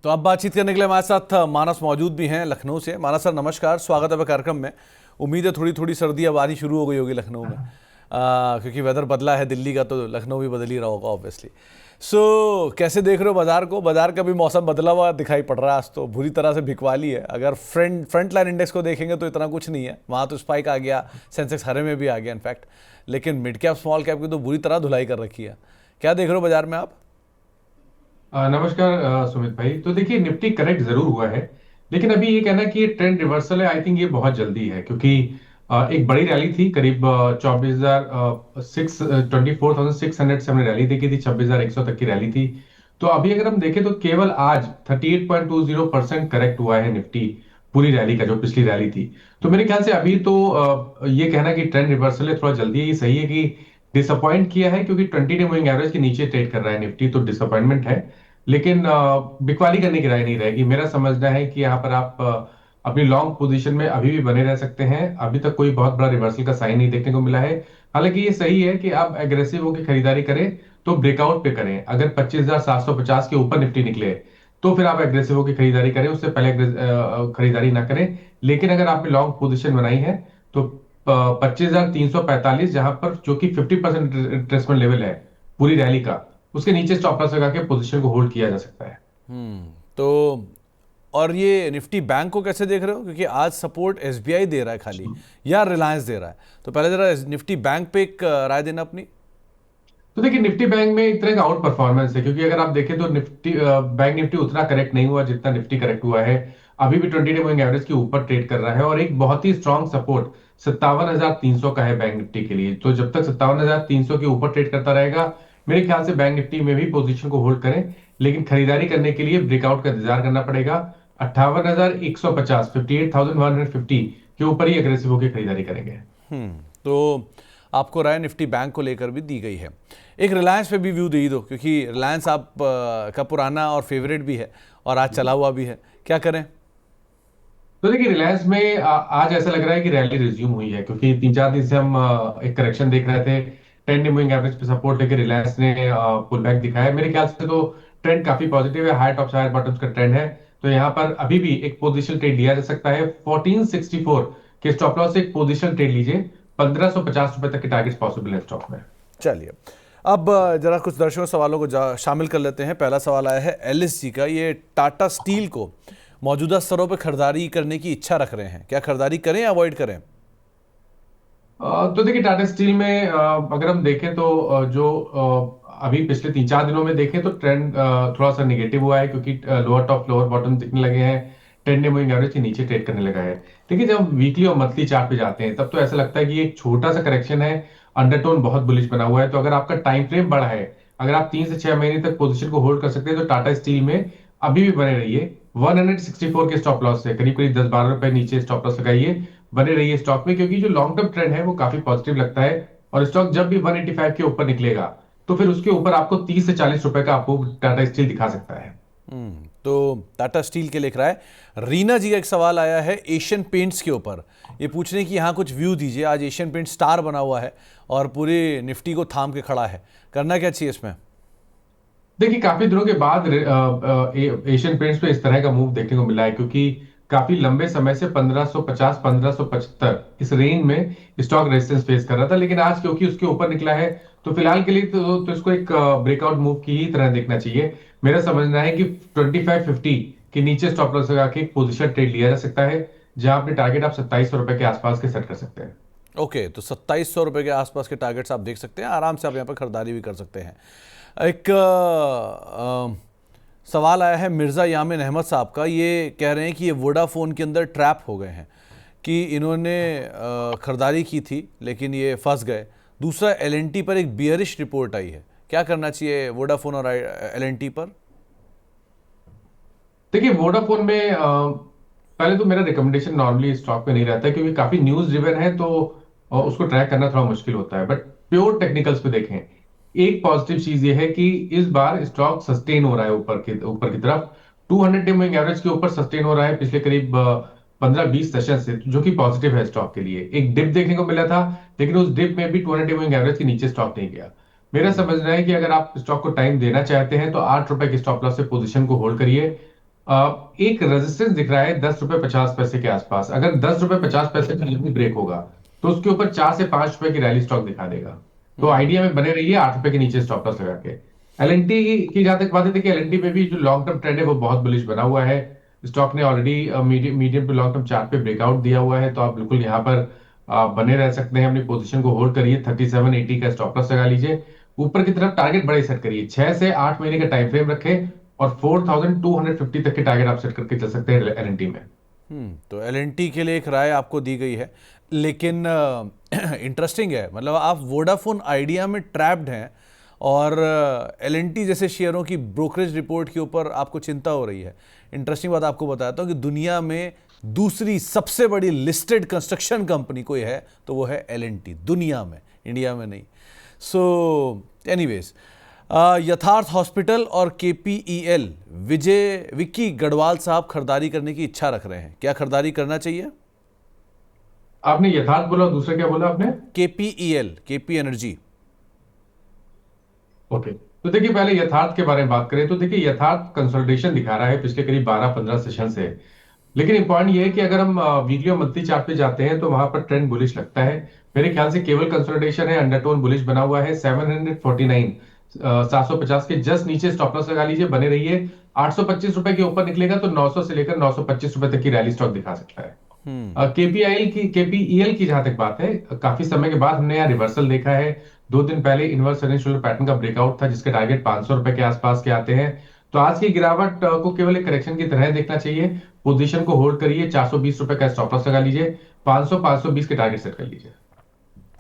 तो अब बातचीत करने के लिए हमारे साथ मानस मौजूद भी हैं लखनऊ से। मानस सर नमस्कार, स्वागत है कार्यक्रम में। उम्मीद है थोड़ी थोड़ी सर्दी अब आनी शुरू हो गई होगी लखनऊ में, क्योंकि वेदर बदला है दिल्ली का, तो लखनऊ भी बदल ही रहा होगा ऑब्वियसली। कैसे देख रहे हो बाजार को? बाजार का भी मौसम बदला हुआ दिखाई पड़ रहा है, आज तो बुरी तरह से बिकवाली है। अगर फ्रंट लाइन इंडेक्स को देखेंगे तो इतना कुछ नहीं है, वहाँ तो स्पाइक आ गया, सेंसेक्स हरे में भी आ गया इनफैक्ट, लेकिन मिड कैप स्मॉल कैप की तो बुरी तरह धुलाई कर रखी है। क्या देख रहे हो बाजार में आप? नमस्कार सुमित भाई। तो देखिए, निफ्टी करेक्ट जरूर हुआ है, लेकिन अभी ये कहना कि ये ट्रेंड रिवर्सल है, आई थिंक ये बहुत जल्दी है, क्योंकि एक बड़ी रैली थी करीब 24,600 से हमने रैली देखी थी, 26,100 तक की रैली थी। तो अभी अगर हम देखें तो केवल आज 38.20% करेक्ट हुआ है निफ्टी, पूरी रैली का जो पिछली रैली थी। तो मेरे ख्याल से अभी तो ये कहना कि ट्रेंड रिवर्सल है थोड़ा जल्दी है। ये सही है कि डिसअपॉइंट किया है, क्योंकि 20 डे मूविंग एवरेज के नीचे ट्रेड कर रहा है निफ्टी, तो डिसअपॉइंटमेंट है। लेकिन बिकवाली करने की राय नहीं रहेगी। मेरा समझना है कि यहाँ पर आप अपनी लॉन्ग पोजीशन में अभी भी बने रह सकते हैं। अभी तक कोई बहुत बड़ा रिवर्सल का साइन नहीं देखने को मिला है। हालांकि ये सही है कि आप एग्रेसिव होकर खरीदारी करें तो ब्रेकआउट पे करें। अगर 25,750 के ऊपर निफ्टी निकले तो फिर आप एग्रेसिव होकर खरीदारी करें, उससे पहले खरीदारी ना करें। लेकिन अगर आपने लॉन्ग पोजीशन बनाई है तो 25,345, जहां पर जो कि 50% रिट्रेसमेंट लेवल है पूरी रैली का, उसके नीचे स्टॉप लॉस लगा के पोजीशन को होल्ड किया जा सकता है। तो और ये निफ्टी बैंक को कैसे देख रहे हो? क्योंकि आज सपोर्ट एसबीआई दे रहा है खाली, या रिलायंस दे रहा है? तो पहले जरा निफ्टी बैंक पे एक राय देना अपनी। तो देखिए, निफ्टी बैंक में एक तरह का आउट परफॉर्मेंस है, क्योंकि अगर आप देखें तो निफ्टी बैंक निफ्टी उतना करेक्ट नहीं हुआ जितना निफ्टी करेक्ट हुआ है। अभी भी 20 डे मूविंग एवरेज के ऊपर ट्रेड कर रहा है, और एक बहुत ही स्ट्रांग सपोर्ट 57,300 का है बैंक निफ्टी के लिए। तो जब तक 57,300 के ऊपर ट्रेड करता रहेगा, मेरे ख्याल से बैंक निफ्टी में भी पोजीशन को होल्ड करें। लेकिन खरीदारी करने के लिए ब्रेकआउट का इंतजार करना पड़ेगा। 58,150, 58,150 के ऊपर ही अग्रेसिव होकर खरीदारी करेंगे। तो आपको राय निफ्टी बैंक को लेकर भी दी गई है। एक रिलायंस पे भी व्यू दे ही दो, क्योंकि रिलायंस आप का पुराना और फेवरेट भी है और आज चला हुआ भी है, क्या करें? तो देखिए, रिलायंस में आज ऐसा लग रहा है कि रैली रिज्यूम हुई है, क्योंकि 3-4 दिन से हम एक करेक्शन देख रहे थे। 10 डे मूविंग एवरेज पे सपोर्ट लेके रिलायंस ने पुल बैक दिखाया है। मेरे ख्याल से तो ट्रेंड काफी पॉजिटिव है, हाई टॉप हाई बॉटम्स का ट्रेंड है। तो यहाँ पर अभी भी एक पोजिशन ट्रेड लिया जा सकता है। 1464 के स्टॉप लॉस से एक पोजिशन ट्रेड लीजिए। 1,550 रुपए तक के टारगेट पॉसिबल है स्टॉक में। चलिए, अब जरा कुछ दर्शकों सवालों को शामिल कर लेते हैं। पहला सवाल आया है एलएसजी का। ये टाटा स्टील को मौजूदा स्तरों पर खरीदारी करने की इच्छा रख रहे हैं, क्या खरीदारी करें या अवॉइड करें? तो देखिए, टाटा स्टील में अगर हम देखें तो अभी पिछले 3-4 दिनों में देखें तो ट्रेंड थोड़ा सा निगेटिव हुआ है, क्योंकि लोअर टॉप लोअर बॉटम दिखने लगे हैं। 10 डे मूविंग एवरेज के नीचे ट्रेड करने लगा है। देखिए, जब वीकली और मंथली चार्ट पे जाते हैं तब तो ऐसा लगता है कि एक छोटा सा करेक्शन है, अंडरटोन बहुत बुलिश बना हुआ है। तो अगर आपका टाइम फ्रेम बड़ा है, अगर आप 3 से 6 महीने तक पोजीशन को होल्ड कर सकते हैं, तो टाटा स्टील में अभी भी बने रहिए। 164 के स्टॉप लॉस से करीब करीब 10-12 रुपए नीचे स्टॉप लॉस लगाइए, बने रहिए स्टॉक में, क्योंकि जो लॉन्ग टर्म ट्रेंड है वो काफी पॉजिटिव लगता है। और स्टॉक जब भी 185 के ऊपर निकलेगा तो फिर उसके ऊपर आपको 30 से 40 रुपए का आपको टाटा स्टील दिखा सकता है। तो टाटा स्टील के लिख रहा है। रीना जी का एक सवाल आया है एशियन पेंट्स के ऊपर, ये पूछने की यहाँ कुछ व्यू दीजिए। आज एशियन पेंट स्टार बना हुआ है और पूरी निफ्टी को थाम के खड़ा है, करना क्या चाहिए इसमें? देखिए, काफी दिनों के बाद एशियन पेंट्स पे इस तरह का मूव देखने को मिला है, क्योंकि काफी लंबे समय से 1550 1575 इस रेंज में स्टॉक रेजिस्टेंस फेस कर रहा था। लेकिन आज क्योंकि उसके ऊपर निकला है, तो फिलहाल के लिए तो इसको एक ब्रेकआउट मूव की ही तरह देखना चाहिए। मेरा समझना है कि 2550 के नीचे स्टॉप लॉस लगा के एक पोजिशन ट्रेड लिया जा सकता है, जहां अपने टारगेट आप 2700 रुपए के आसपास के सेट कर सकते हैं। ओके, तो 2700 रुपये के आसपास के टारगेट्स आप देख सकते हैं, आराम से आप यहाँ पर खरीदारी भी कर सकते हैं। एक सवाल आया है मिर्ज़ा यामिन अहमद साहब का। ये कह रहे हैं कि ये वोडाफोन के अंदर ट्रैप हो गए हैं, कि इन्होंने खरीदारी की थी लेकिन ये फंस गए। दूसरा, एलएनटी पर एक बियरिश रिपोर्ट आई है, क्या करना चाहिए वोडाफोन और एलएनटी पर? देखिए, वोडाफोन में पहले तो मेरा रिकमेंडेशन नॉर्मली स्टॉक पे नहीं रहता है, क्योंकि काफी न्यूज ड्रिवन है, तो उसको ट्रैक करना थोड़ा मुश्किल होता है। बट प्योर टेक्निकल्स पे देखें, एक पॉजिटिव चीज ये है कि इस बार स्टॉक सस्टेन हो रहा है ऊपर की तरफ। 200 डे मूविंग एवरेज के ऊपर सस्टेन हो रहा है पिछले करीब 15-20 सेशन से, जो कि पॉजिटिव है स्टॉक के लिए। एक डिप देखने को मिला था, लेकिन उस डिप में भी 200 डे मूविंग एवरेज के नीचे स्टॉक नहीं गया। मेरा समझना है कि अगर आप स्टॉक को टाइम देना चाहते हैं तो 8 रुपए के स्टॉप लॉस से पोजीशन को होल्ड करिए। एक रेजिस्टेंस दिख रहा है 10 रुपए 50 पैसे के आसपास। अगर 10 रुपए 50 पैसे का लेवल ब्रेक होगा तो उसके ऊपर 4 से 5 रुपए की रैली स्टॉक दिखा देगा। तो आइडिया में बने रहिए 8 रुपए के नीचे स्टॉप लॉस लगा के। एलएनटी की जहां तक बात है, देखिए एलएनटी पे भी जो लॉन्ग टर्म ट्रेंड है वो बहुत बुलिश बना हुआ है। स्टॉक ने already medium to long term chart पे ब्रेकआउट दिया हुआ है, तो आप बिल्कुल यहाँ पर बने रह सकते हैं। अपनी पोजीशन को होल्ड करिए, 3780 का स्टॉप लॉस लगा लीजिए। ऊपर की तरफ टारगेट बड़े सेट करिए, 6 से 8 महीने का टाइम फ्रेम रखें और 4250 तक के टारगेट आप सेट करके चल सकते हैं एलएनटी में। तो एलएनटी के लिए एक राय आपको दी गई है, लेकिन इंटरेस्टिंग है, मतलब आप वोडाफोन आइडिया में ट्रैप्ड हैं और एलएनटी जैसे शेयरों की ब्रोकरेज रिपोर्ट के ऊपर आपको चिंता हो रही है। इंटरेस्टिंग बात आपको बताता हूँ कि दुनिया में दूसरी सबसे बड़ी लिस्टेड कंस्ट्रक्शन कंपनी कोई है तो वो है एलएनटी, दुनिया में, इंडिया में नहीं। सो एनीवेज, यथार्थ हॉस्पिटल और केपीईएल, विक्की गढ़वाल साहब खरीदारी करने की इच्छा रख रहे हैं, क्या खरीदारी करना चाहिए? आपने यथार्थ बोला, दूसरा क्या बोला आपने? केपीईएल, केपी एनर्जी। ओके, तो देखिए पहले यथार्थ के बारे में बात करें तो देखिए यथार्थ कंसोलिडेशन दिखा रहा है पिछले करीब 12-15 सेशन से। लेकिन इंपॉर्टेंट ये है कि अगर हम वीकली और मंथली चार्ट पे जाते हैं तो वहां पर ट्रेंड बुलिश लगता है। मेरे ख्याल से केवल कंसोलिडेशन है, अंडरटोन बुलिश बना हुआ है। 749 750 के जस्ट नीचे स्टॉप लॉस लगा लीजिए, बने रहिए। 825 रुपए के ऊपर निकलेगा तो 900 से लेकर 925 रुपए तक की रैली स्टॉक दिखा सकता है। केपीईएल की जहां तक बात है, काफी समय के बाद हमने यहाँ रिवर्सल देखा है। 2 दिन पहले इनवर्स अर्निंग शेड्यूल पैटर्न का ब्रेकआउट था जिसके टारगेट 500 रुपए के आसपास के आते हैं। तो आज की गिरावट को केवल एक करेक्शन की तरह देखना चाहिए। पोजीशन को होल्ड करिए, 420 रुपए का स्टॉप लॉस लगा लीजिए, 500 520 के टारगेट सेट कर लीजिए।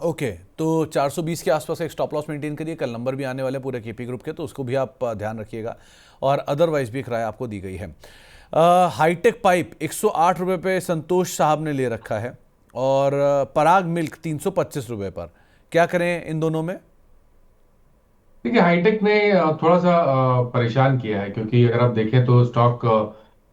ओके, तो 420 के आसपास एक स्टॉप लॉस मेंटेन करिए। कल नंबर भी आने वाले पूरे केपी ग्रुप के, तो उसको भी आप ध्यान रखिएगा। और अदरवाइज भी एक राय आपको दी गई है। हाईटेक पाइप 108 रुपये पे संतोष साहब ने ले रखा है, और पराग मिल्क 325 रुपये पर, क्या करें इन दोनों में? देखिए हाईटेक ने थोड़ा सा परेशान किया है, क्योंकि अगर आप देखें तो स्टॉक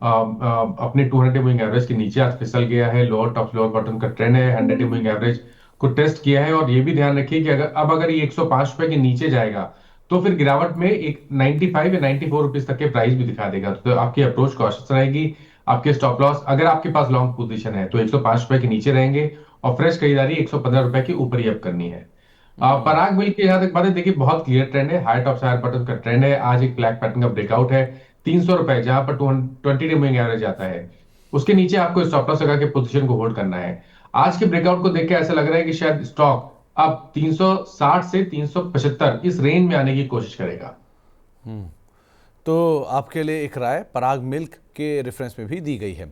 अपने 200 मूविंग एवरेज के नीचे आज फिसल गया है। लोअर टॉप लोअर बॉटम का ट्रेंड है, 100 मूविंग एवरेज को टेस्ट किया है। और ये भी ध्यान रखिए कि अगर ये 105 रुपए के नीचे जाएगा तो फिर गिरावट में एक 95 या 94 रुपीज तक के प्राइस भी दिखा देगा। तो आपकी अप्रोच कॉशियस रहेगी। आपके स्टॉप लॉस, अगर आपके पास लॉन्ग पोजीशन है तो 105 रुपए के नीचे रहेंगे और फ्रेश खरीदारी 115 रुपए के ऊपर ही अब करनी है। पराग मिल्क की जहां तक बात है, देखिए बहुत क्लियर ट्रेंड है, हाई टॉप से हायर बॉटम का ट्रेंड है। आज एक ब्लैक पैटर्न का ब्रेकआउट है 300 रुपए, जहां पर 20 डे मूविंग एवरेज आता है। उसके नीचे आपको स्टॉप लॉस लगा के पोजीशन को होल्ड करना है। आज के ब्रेकआउट को देख के ऐसा लग रहा है कि शायद स्टॉक अब 360 से 375 इस रेंज में आने की कोशिश करेगा। तो आपके लिए एक राय पराग मिल्क के रेफरेंस में भी दी गई है।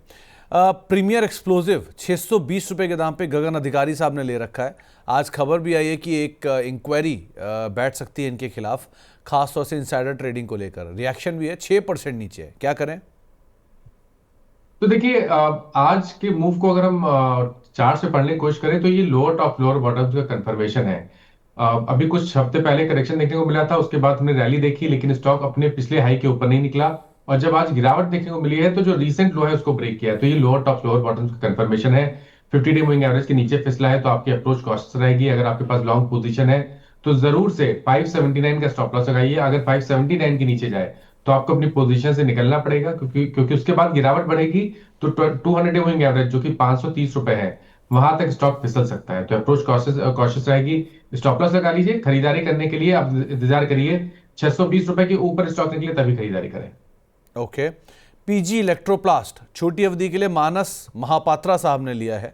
प्रीमियर एक्सप्लोजिव 620 रुपए के दाम पे गगन अधिकारी साहब ने ले रखा है। आज खबर भी आई है कि एक इंक्वायरी बैठ सकती है इनके खिलाफ, खासतौर से इंसाइडर ट्रेडिंग को लेकर। रिएक्शन भी है, 6% नीचे है, क्या करें? तो देखिए आज के मूव को अगर हम चार्ट से पढ़ने की कोशिश करें तो ये लोअर टॉप लोअर बॉटम का कंफर्मेशन है। अभी कुछ हफ्ते पहले करेक्शन देखने को मिला था, उसके बाद हमने रैली देखी, लेकिन स्टॉक अपने पिछले हाई के ऊपर नहीं निकला। और जब आज गिरावट देखने को मिली है तो जो रीसेंट लो है उसको ब्रेक किया है। तो ये लोअर टॉप लोअर बॉटम का कंफर्मेशन है। 50 डे मूविंग एवरेज के नीचे फिसला है, तो आपकी अप्रोच कॉशियस रहेगी। अगर आपके पास लॉन्ग पोजीशन है तो जरूर से 579 का स्टॉप लॉस लगाइए। अगर 579 के नीचे जाए तो आपको अपनी पोजीशन से निकलना पड़ेगा, क्योंकि उसके बाद गिरावट बढ़ेगी तो 200 डे मूविंग एवरेज जो कि 530 रुपए है, वहां तक स्टॉक फिसल सकता है। तो अप्रोच कॉशियस रहेगी। स्टॉप लॉस लगा लीजिए। खरीदारी करने के लिए आप इंतजार करिए, 620 रुपए के ऊपर स्टॉक निकले तभी खरीदारी करें। ओके, पीजी इलेक्ट्रोप्लास्ट छोटी अवधि के लिए मानस महापात्रा साहब ने लिया है।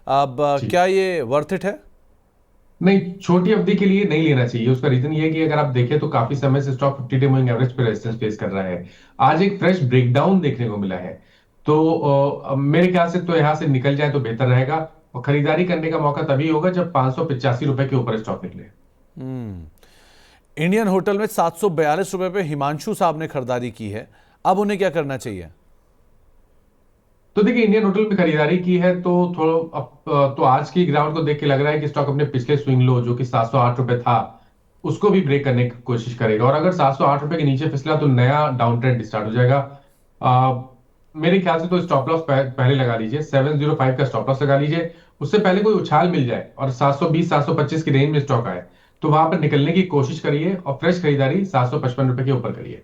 अब क्या ये वर्थ इट है? नहीं, छोटी अवधि के लिए नहीं लेना चाहिए। उसका रीजन ये है कि अगर आप देखें तो काफी समय से स्टॉक 50 डे मूविंग एवरेज पे रेजिस्टेंस फेस कर रहा है। आज एक फ्रेश ब्रेकडाउन देखने को मिला है, तो मेरे ख्याल से तो यहां से निकल जाए तो बेहतर रहेगा। और खरीदारी करने का मौका तभी होगा जब 585 रुपए के ऊपर स्टॉक निकले। इंडियन होटल में 742 रुपए पे हिमांशु साहब ने खरीदारी की है, अब उन्हें क्या करना चाहिए? तो देखिए इंडियन होटल में खरीदारी की है तो थोड़ा तो आज की गिरावट को देख के लग रहा है कि स्टॉक अपने पिछले स्विंग लो जो कि 708 रुपए था उसको भी ब्रेक करने की कोशिश करेगा। और अगर 708 रुपए के नीचे फिसला तो नया डाउन ट्रेंड स्टार्ट हो जाएगा। मेरे ख्याल से तो स्टॉप लॉस पहले लगा लीजिए, 705 का स्टॉप लॉस लगा लीजिए। उससे पहले कोई उछाल मिल जाए और 720 725 की रेंज में स्टॉक आए तो वहां पर निकलने की कोशिश करिए और फ्रेश खरीदारी 755 रुपए के ऊपर करिए।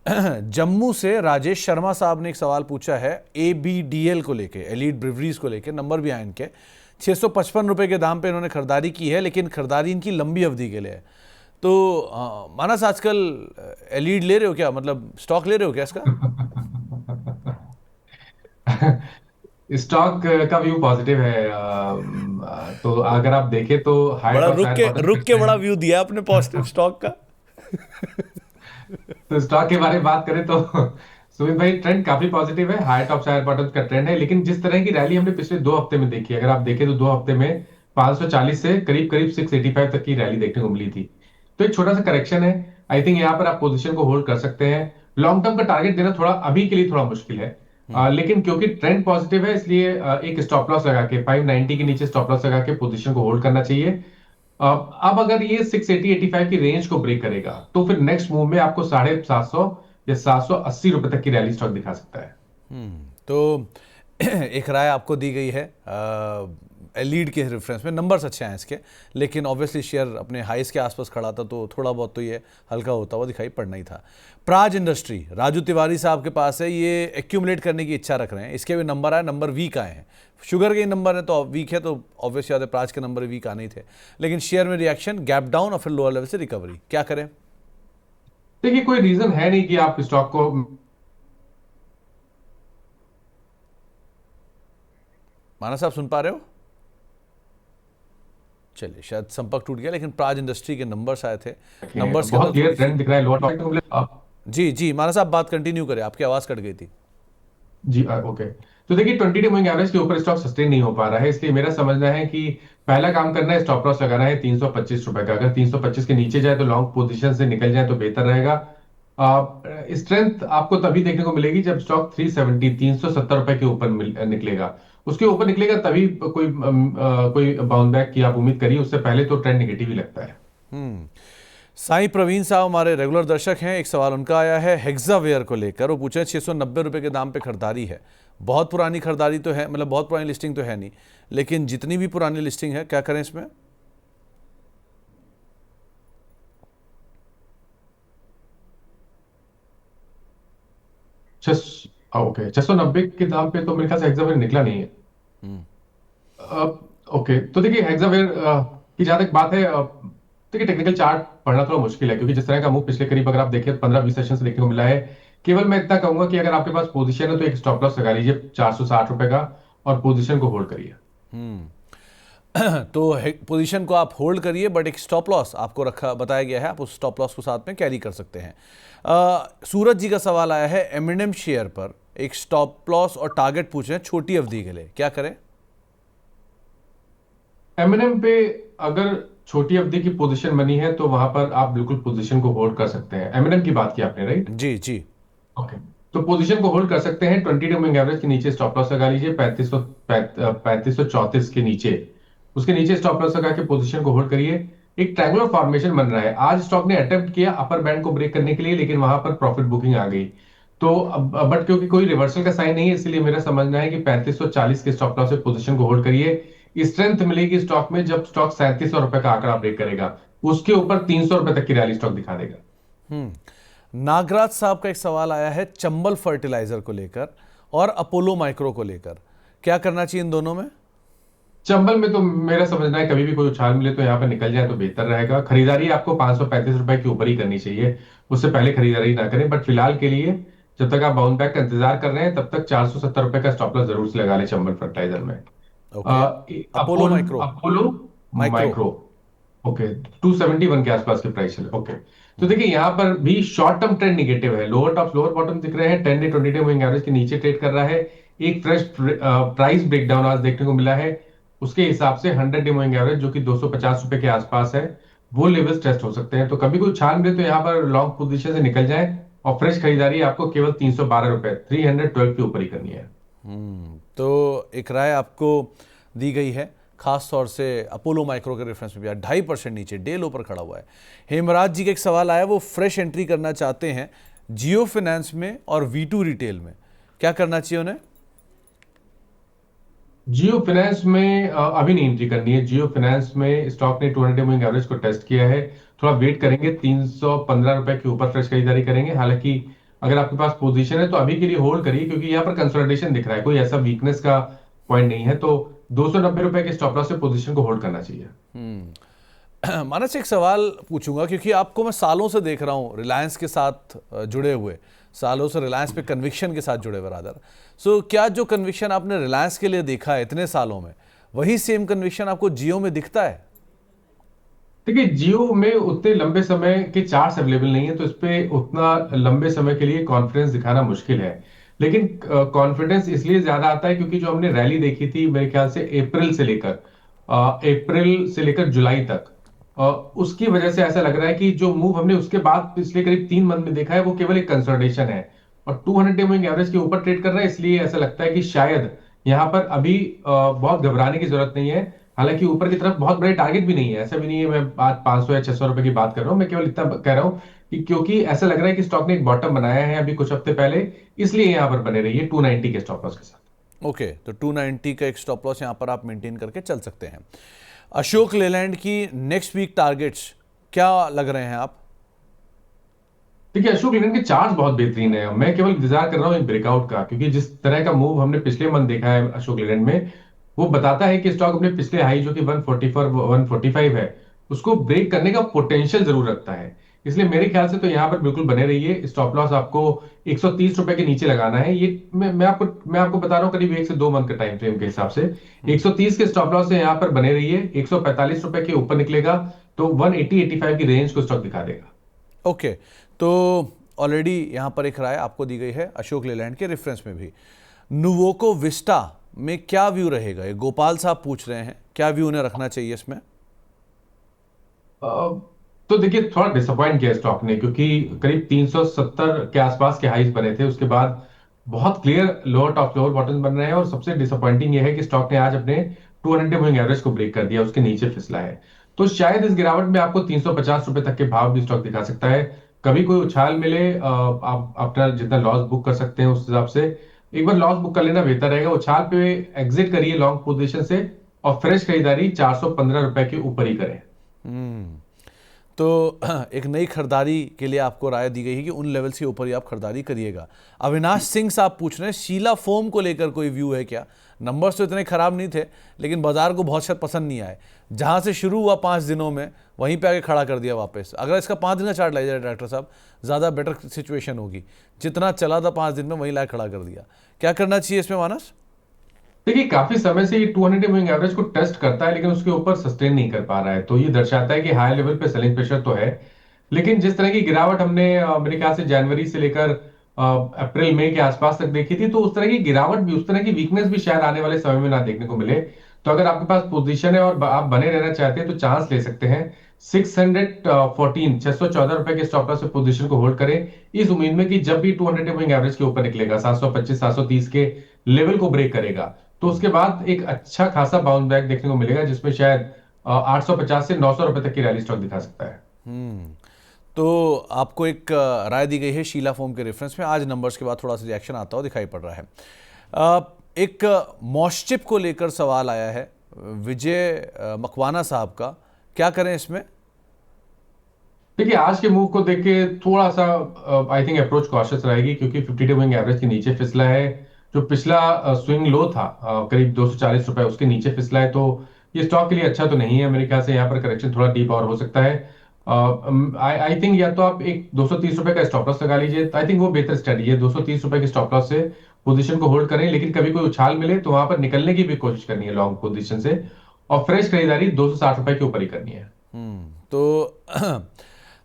जम्मू से राजेश शर्मा साहब ने एक सवाल पूछा है ABDL को लेके, एलीट ब्रिवरीज को लेके, नंबर भी आए इनके। 655 रुपए के दाम पे इन्होंने खरीदारी की है, लेकिन खरीदारी इनकी लंबी अवधि के लिए है। तो मानस, आजकल एलीट ले रहे हो क्या, मतलब स्टॉक ले रहे हो क्या इसका? स्टॉक का व्यू पॉजिटिव है। तो अगर आप देखें तो हाई बड़ा टॉप शायर बॉटम रुक का के बड़ा ट्रेंड। व्यू दिया आपने पॉजिटिव स्टॉक का। तो स्टॉक के बारे में बात करें तो सुमित भाई, ट्रेंड काफी पॉजिटिव है। हाई टॉप शायर बॉटम का ट्रेंड है, लेकिन जिस तरह की रैली हमने पिछले 2 हफ्ते में देखी, अगर आप देखें तो 2 हफ्ते में 540 से करीब करीब 685 तक की रैली देखने को मिली थी। तो एक छोटा सा करेक्शन है। आई थिंक यहाँ पर आप पोजीशन को होल्ड कर सकते हैं। लॉन्ग टर्म का टारगेट देना थोड़ा अभी के लिए थोड़ा मुश्किल है। लेकिन क्योंकि ट्रेंड पॉजिटिव है, इसलिए एक स्टॉप लॉस लगा के 590 के नीचे स्टॉप लॉस लगा के पोजीशन को होल्ड करना चाहिए। अब अगर ये 680-85 की रेंज को ब्रेक करेगा तो फिर नेक्स्ट मूव में आपको 750 या 780 रुपए तक की रैली स्टॉक दिखा सकता है। तो एक राय आपको दी गई है लीड के रेफरेंस में। नंबर्स अच्छे हैं इसके, लेकिन ऑब्वियसली शेयर अपने हाइस के आसपास खड़ा था, तो थोड़ा बहुत तो ये हल्का होता हुआ दिखाई पड़ना ही था। प्राज इंडस्ट्री, राजू तिवारी साहब के पास है, ये एक्यूमुलेट करने की इच्छा रख रहे हैं। इसके भी नंबर आए, नंबर वीक आए हैं। शुगर के नंबर है तो वीक है, तो ऑब्वियसली याद है प्राज के नंबर वीक आने ही थे। लेकिन शेयर में रिएक्शन, गैप डाउन और फिर लोअर लेवल से रिकवरी, क्या करें? देखिए, कोई रीजन है नहीं कि आप स्टॉक को। माना साहब सुन पा रहे हो? चलिए, शायद संपर्क टूट गया, लेकिन प्राज इंडस्ट्री के नंबर्स आए थे। नंबर्स के बहुत अंदर क्लियर ट्रेंड दिख रहा है लोअर। जी जी, माना साहब बात कंटिन्यू करें, आपकी आवाज कट गई थी। जी ओके। तो देखिए, 20 डे मूविंग एवरेज के ऊपर स्टॉक सस्टेन नहीं हो पा रहा है, इसलिए मेरा समझना है कि पहला काम करना है, स्टॉप लॉस लगाना है 325 रुपए का। अगर 325 के नीचे जाए तो लॉन्ग पोजीशन से निकल जाए तो बेहतर रहेगा। स्ट्रेंथ आपको तभी देखने को मिलेगी जब स्टॉक 370 रुपए के ऊपर निकलेगा। उसके ऊपर निकलेगा तभी कोई बाउंस बैक की आप उम्मीद करिए, उससे पहले तो ट्रेंड नेगेटिव ही लगता है। साईं प्रवीण साहब हमारे रेगुलर दर्शक हैं। एक सवाल उनका आया है हेक्सावेयर को लेकर। वो पूछे 690 रुपए के दाम पे खरीदारी है, बहुत पुरानी खरीदारी तो है, मतलब बहुत पुरानी लिस्टिंग तो है नहीं, लेकिन जितनी भी पुरानी लिस्टिंग है, क्या करें इसमें? ओके, 690 के दाम पे तो मेरे ख्याल से हेक्सावेयर निकला नहीं है। ओके, तो देखिए हेक्सावेयर की जहां तक बात है, देखिए टेक्निकल चार्ट पढ़ना थोड़ा मुश्किल है, क्योंकि जिस तरह का मूव पिछले करीब अगर आप देखें 15-20 सेशन से देखने को मिला है। केवल मैं इतना कहूंगा कि अगर आपके पास पोजीशन है तो एक स्टॉप लॉस लगा लीजिए 460 रुपए का, और पोजीशन को होल्ड करिए। तो पोजीशन को आप होल्ड करिए, बट एक स्टॉप लॉस आपको रखा बताया गया है, आप उस स्टॉप लॉस को साथ में कैरी कर सकते हैं। सूरज जी का सवाल आया है एमएनएम शेयर पर, एक स्टॉप लॉस और टारगेट पूछ रहे हैं छोटी अवधि के लिए, क्या करें? एमएनएम पे अगर छोटी अवधि की पोजीशन बनी है तो वहां पर आप बिल्कुल पोजीशन को होल्ड कर सकते हैं। एमएनएम की बात की आपने, राइट? जी जी। ओके, तो पोजीशन को होल्ड कर सकते हैं। 20 डे मूविंग एवरेज के नीचे स्टॉप लॉस लगा लीजिए 3534 के नीचे। उसके नीचे स्टॉप लॉस लगा के पोजीशन को होल्ड करिए। एक ट्रायंगुलर फॉर्मेशन बन रहा है। आज स्टॉक ने अटेम्प्ट किया अपर बैंड को ब्रेक करने के लिए, लेकिन वहां पर प्रॉफिट बुकिंग आ गई। तो बट क्योंकि कोई रिवर्सल का साइन नहीं है, इसलिए मेरा समझना है कि 3540 के स्टॉप लॉस से पोजीशन को होल्ड करिए। स्ट्रेंथ मिलेगी स्टॉक में जब स्टॉक 3700 रुपए का आंकड़ा ब्रेक करेगा, उसके ऊपर 300 रुपए तक की रैली स्टॉक दिखा देगा। नागराज साहब का एक सवाल आया है चंबल फर्टिलाइजर को लेकर और अपोलो माइक्रो को लेकर, क्या करना चाहिए इन दोनों में? चंबल में तो मेरा समझना है कभी भी कोई उछाल मिले तो यहाँ पे निकल जाए तो बेहतर रहेगा। खरीदारी आपको 535 रुपए के ऊपर ही करनी चाहिए, उससे पहले खरीदारी ना करें। बट फिलहाल के लिए जब तक आप बाउंस बैक का इंतजार कर रहे हैं, तब तक 470 रुपए का स्टॉप लॉस जरूर से लगा लें चंबल फर्टिलाइजर में। Okay. Apollo micro, Apollo micro. Micro, okay, 271 के आसपास के प्राइस चले। ओके, तो देखिए यहाँ पर भी शॉर्ट टर्म ट्रेंड निगेटिव है। लोअर टॉप लोअर बॉटम दिख रहे हैं। 10 डे 20 डे मूविंग एवरेज के नीचे ट्रेड कर रहा है। एक फ्रेश प्राइस ब्रेकडाउन आज देखने को मिला है। उसके हिसाब से 100 डे मूविंग एवरेज जो कि 250 रुपए के आसपास है, वो लेवल्स टेस्ट हो सकते हैं। तो कभी कोई छान मिले तो यहाँ पर लॉन्ग पोजीशन से निकल जाए, और फ्रेश खरीदारी आपको केवल 312 रुपए 312 के ऊपर ही करनी है। तो एक राय आपको दी गई है, खास तौर से अपोलो माइक्रो के रेफरेंस में भी 2.5% नीचे डे लो पर खड़ा हुआ है। हेमराज जी का एक सवाल आया, वो फ्रेश एंट्री करना चाहते हैं जियो फाइनेंस में और V2 रिटेल में, क्या करना चाहिए उन्हें? जियो फाइनेंस में अभी नहीं एंट्री करनी है। जियो फाइनेंस में स्टॉक ने 200 डे मूविंग एवरेज को टेस्ट किया है। थोड़ा वेट करेंगे, 315 रुपए के ऊपर फ्रेश खरीदारी करेंगे। हालांकि अगर आपके पास पोजीशन है तो अभी के लिए होल्ड करिए, क्योंकि यहाँ पर कंसोलिडेशन दिख रहा है, कोई ऐसा वीकनेस का पॉइंट नहीं है। तो 290 रुपए के स्टॉप लॉस से पोजीशन को होल्ड करना चाहिए। मानस, एक सवाल पूछूंगा क्योंकि आपको मैं सालों से देख रहा हूँ रिलायंस के साथ जुड़े हुए, सालों से रिलायंस पे कन्विक्शन के साथ जुड़े हुए रादर। सो क्या जो कन्विक्शन आपने रिलायंस के लिए देखा है इतने सालों में, वही सेम कन्विक्शन आपको जियो में दिखता है? देखिए, जियो में उतने लंबे समय के चार्ट्स अवेलेबल नहीं है, तो इस पे उतना लंबे समय के लिए कॉन्फिडेंस दिखाना मुश्किल है। लेकिन कॉन्फिडेंस इसलिए ज्यादा आता है क्योंकि जो हमने रैली देखी थी मेरे ख्याल से अप्रैल से लेकर जुलाई तक, उसकी वजह से ऐसा लग रहा है कि जो मूव हमने उसके बाद पिछले करीब 3 मंथ में देखा है वो केवल एक कंसोलिडेशन है, और 200 डे मूविंग एवरेज के ऊपर ट्रेड कर रहा है। इसलिए ऐसा लगता है कि शायद यहाँ पर अभी बहुत घबराने की जरूरत नहीं है। हालांकि ऊपर की तरफ बहुत बड़े टारगेट भी नहीं है, ऐसा भी नहीं है मैं बात 500 या 600 रुपए की बात कर रहा हूं। मैं केवल इतना कह रहा हूं कि क्योंकि ऐसा लग रहा है कि स्टॉक ने एक बॉटम बनाया है अभी कुछ हफ्ते पहले, इसलिए यहां पर बने रहिए 290 के स्टॉप लॉस के साथ। ओके, तो 290 का एक स्टॉप लॉस यहाँ पर आप मेंटेन करके चल सकते हैं। अशोक लेलैंड की नेक्स्ट वीक टारगेट्स क्या लग रहे हैं आप? देखिए, अशोक लेलैंड के चार्ट बहुत बेहतरीन है, मैं केवल इंतजार कर रहा हूँ एक ब्रेकआउट का, क्योंकि जिस तरह का मूव हमने पिछले मंथ देखा है अशोक लेलैंड में, वो बताता है कि स्टॉक अपने पिछले हाई जो कि 144 145 है, उसको ब्रेक करने का पोटेंशियल जरूर रखता है। इसलिए मेरे ख्याल से तो यहाँ पर बिल्कुल बने रहिए। स्टॉप लॉस आपको 130 रुपए के नीचे लगाना है। ये मैं आपको बता रहा हूँ करीब 1 से 2 मंथ के टाइम फ्रेम के हिसाब से 130 के स्टॉप लॉस से यहाँ पर बने रहिए। 145 रुपए के ऊपर निकलेगा तो 180-85 की रेंज को स्टॉक दिखा देगा। ओके, तो ऑलरेडी यहाँ पर एक राय आपको दी गई है अशोक लेलैंड के रेफरेंस में भी। नुवोको विस्टा में क्या व्यू रहेगा? ये गोपाल साहब पूछ रहे हैं, क्या व्यू उन्हें रखना चाहिए इसमें? अ, तो देखिए, थोड़ा डिसअपॉइंट किया स्टॉक ने, क्योंकि करीब 370 के आसपास के हाईज बने थे, उसके बाद बहुत clear lower top lower bottom बन रहे हैं, और सबसे डिसअपॉइंटिंग ये है कि स्टॉक ने आज अपने 200 मूविंग एवरेज को ब्रेक कर दिया, उसके नीचे फिसला है। तो शायद इस गिरावट में आपको 350 रुपए तक के भाव भी स्टॉक दिखा सकता है। कभी कोई उछाल मिले, आप अपना जितना लॉस बुक कर सकते हैं उस हिसाब से एक बार लॉस बुक कर लेना बेहतर रहेगा। उछाल पे एग्जिट करिए लॉन्ग पोजीशन से, और फ्रेश खरीदारी 415 रुपए के ऊपर ही करें। हम्म, तो एक नई खरीदारी के लिए आपको राय दी गई है कि उन लेवल्स के ऊपर ही आप खरीदारी करिएगा। अविनाश सिंह साहब पूछ रहे हैं शीला फोम को लेकर कोई व्यू है क्या? नंबर्स तो इतने खराब नहीं थे, लेकिन बाजार को बहुत शायद पसंद नहीं आए। जहां से शुरू हुआ 5 दिनों में, वहीं पे आके खड़ा कर दिया वापस। अगर इसका 5 दिन का चार्ट लाइए डायरेक्टर साहब, ज़्यादा बेटर सिचुएशन होगी। जितना चला था 5 दिन में, वहीं ला खड़ा कर दिया। क्या करना चाहिए इसमें मानस? देखिए, काफी समय से ये 200 मूविंग एवरेज को टेस्ट करता है, लेकिन उसके ऊपर सस्टेन नहीं कर पा रहा है, तो ये दर्शाता है कि हाई लेवल पे सेलिंग प्रेशर तो है। लेकिन जिस तरह की गिरावट हमने मेरे ख्याल से जनवरी से लेकर अप्रैल मई के आसपास तक देखी थी, तो उस तरह की गिरावट भी, उस तरह की वीकनेस भी शायद आने वाले समय में ना देखने को मिले। तो अगर आपके पास पोजीशन है और आप बने रहना चाहते हैं तो चांस ले सकते हैं। 614 रुपए के स्टॉप लॉस से पोजीशन को होल्ड करें, इस उम्मीद में कि जब भी 200 मूविंग एवरेज के ऊपर निकलेगा, 725 730 के लेवल को ब्रेक करेगा, तो उसके बाद एक अच्छा खासा बाउंस बैक देखने को मिलेगा, जिसमें शायद 850 से 900 रुपए तक की रैली स्टॉक दिखा सकता है। तो आपको एक राय दी गई है शीला फोम के रेफरेंस में। आज नंबर्स के बाद थोड़ा सा रिएक्शन आता हुआ दिखाई पड़ रहा है। एक मॉस्चिप को लेकर सवाल आया है विजय मकवाना साहब का, क्या करें इसमें? देखिए, आज के मूव को देख के थोड़ा सा आई थिंक अप्रोच कॉशियस रहेगी, क्योंकि 50 डे मूविंग एवरेज के नीचे फिसला है। जो पिछला स्विंग लो था करीब 240 रुपए, उसके नीचे फिसला है, तो ये स्टॉक के लिए अच्छा तो नहीं है। मेरे ख्याल से यहाँ पर करेक्शन थोड़ा डीप और हो सकता है। आई आई थिंक या तो आप एक 230 रुपए का स्टॉप लॉस लगा लीजिए, आई थिंक वो बेहतर स्ट्रेटजी है। 230 रुपए के स्टॉप लॉस से पोजीशन को होल्ड करें, लेकिन कभी कोई उछाल मिले तो वहां पर निकलने की भी कोशिश करनी है लॉन्ग पोजीशन से, और फ्रेश खरीदारी 260 रुपए के ऊपर ही करनी है। तो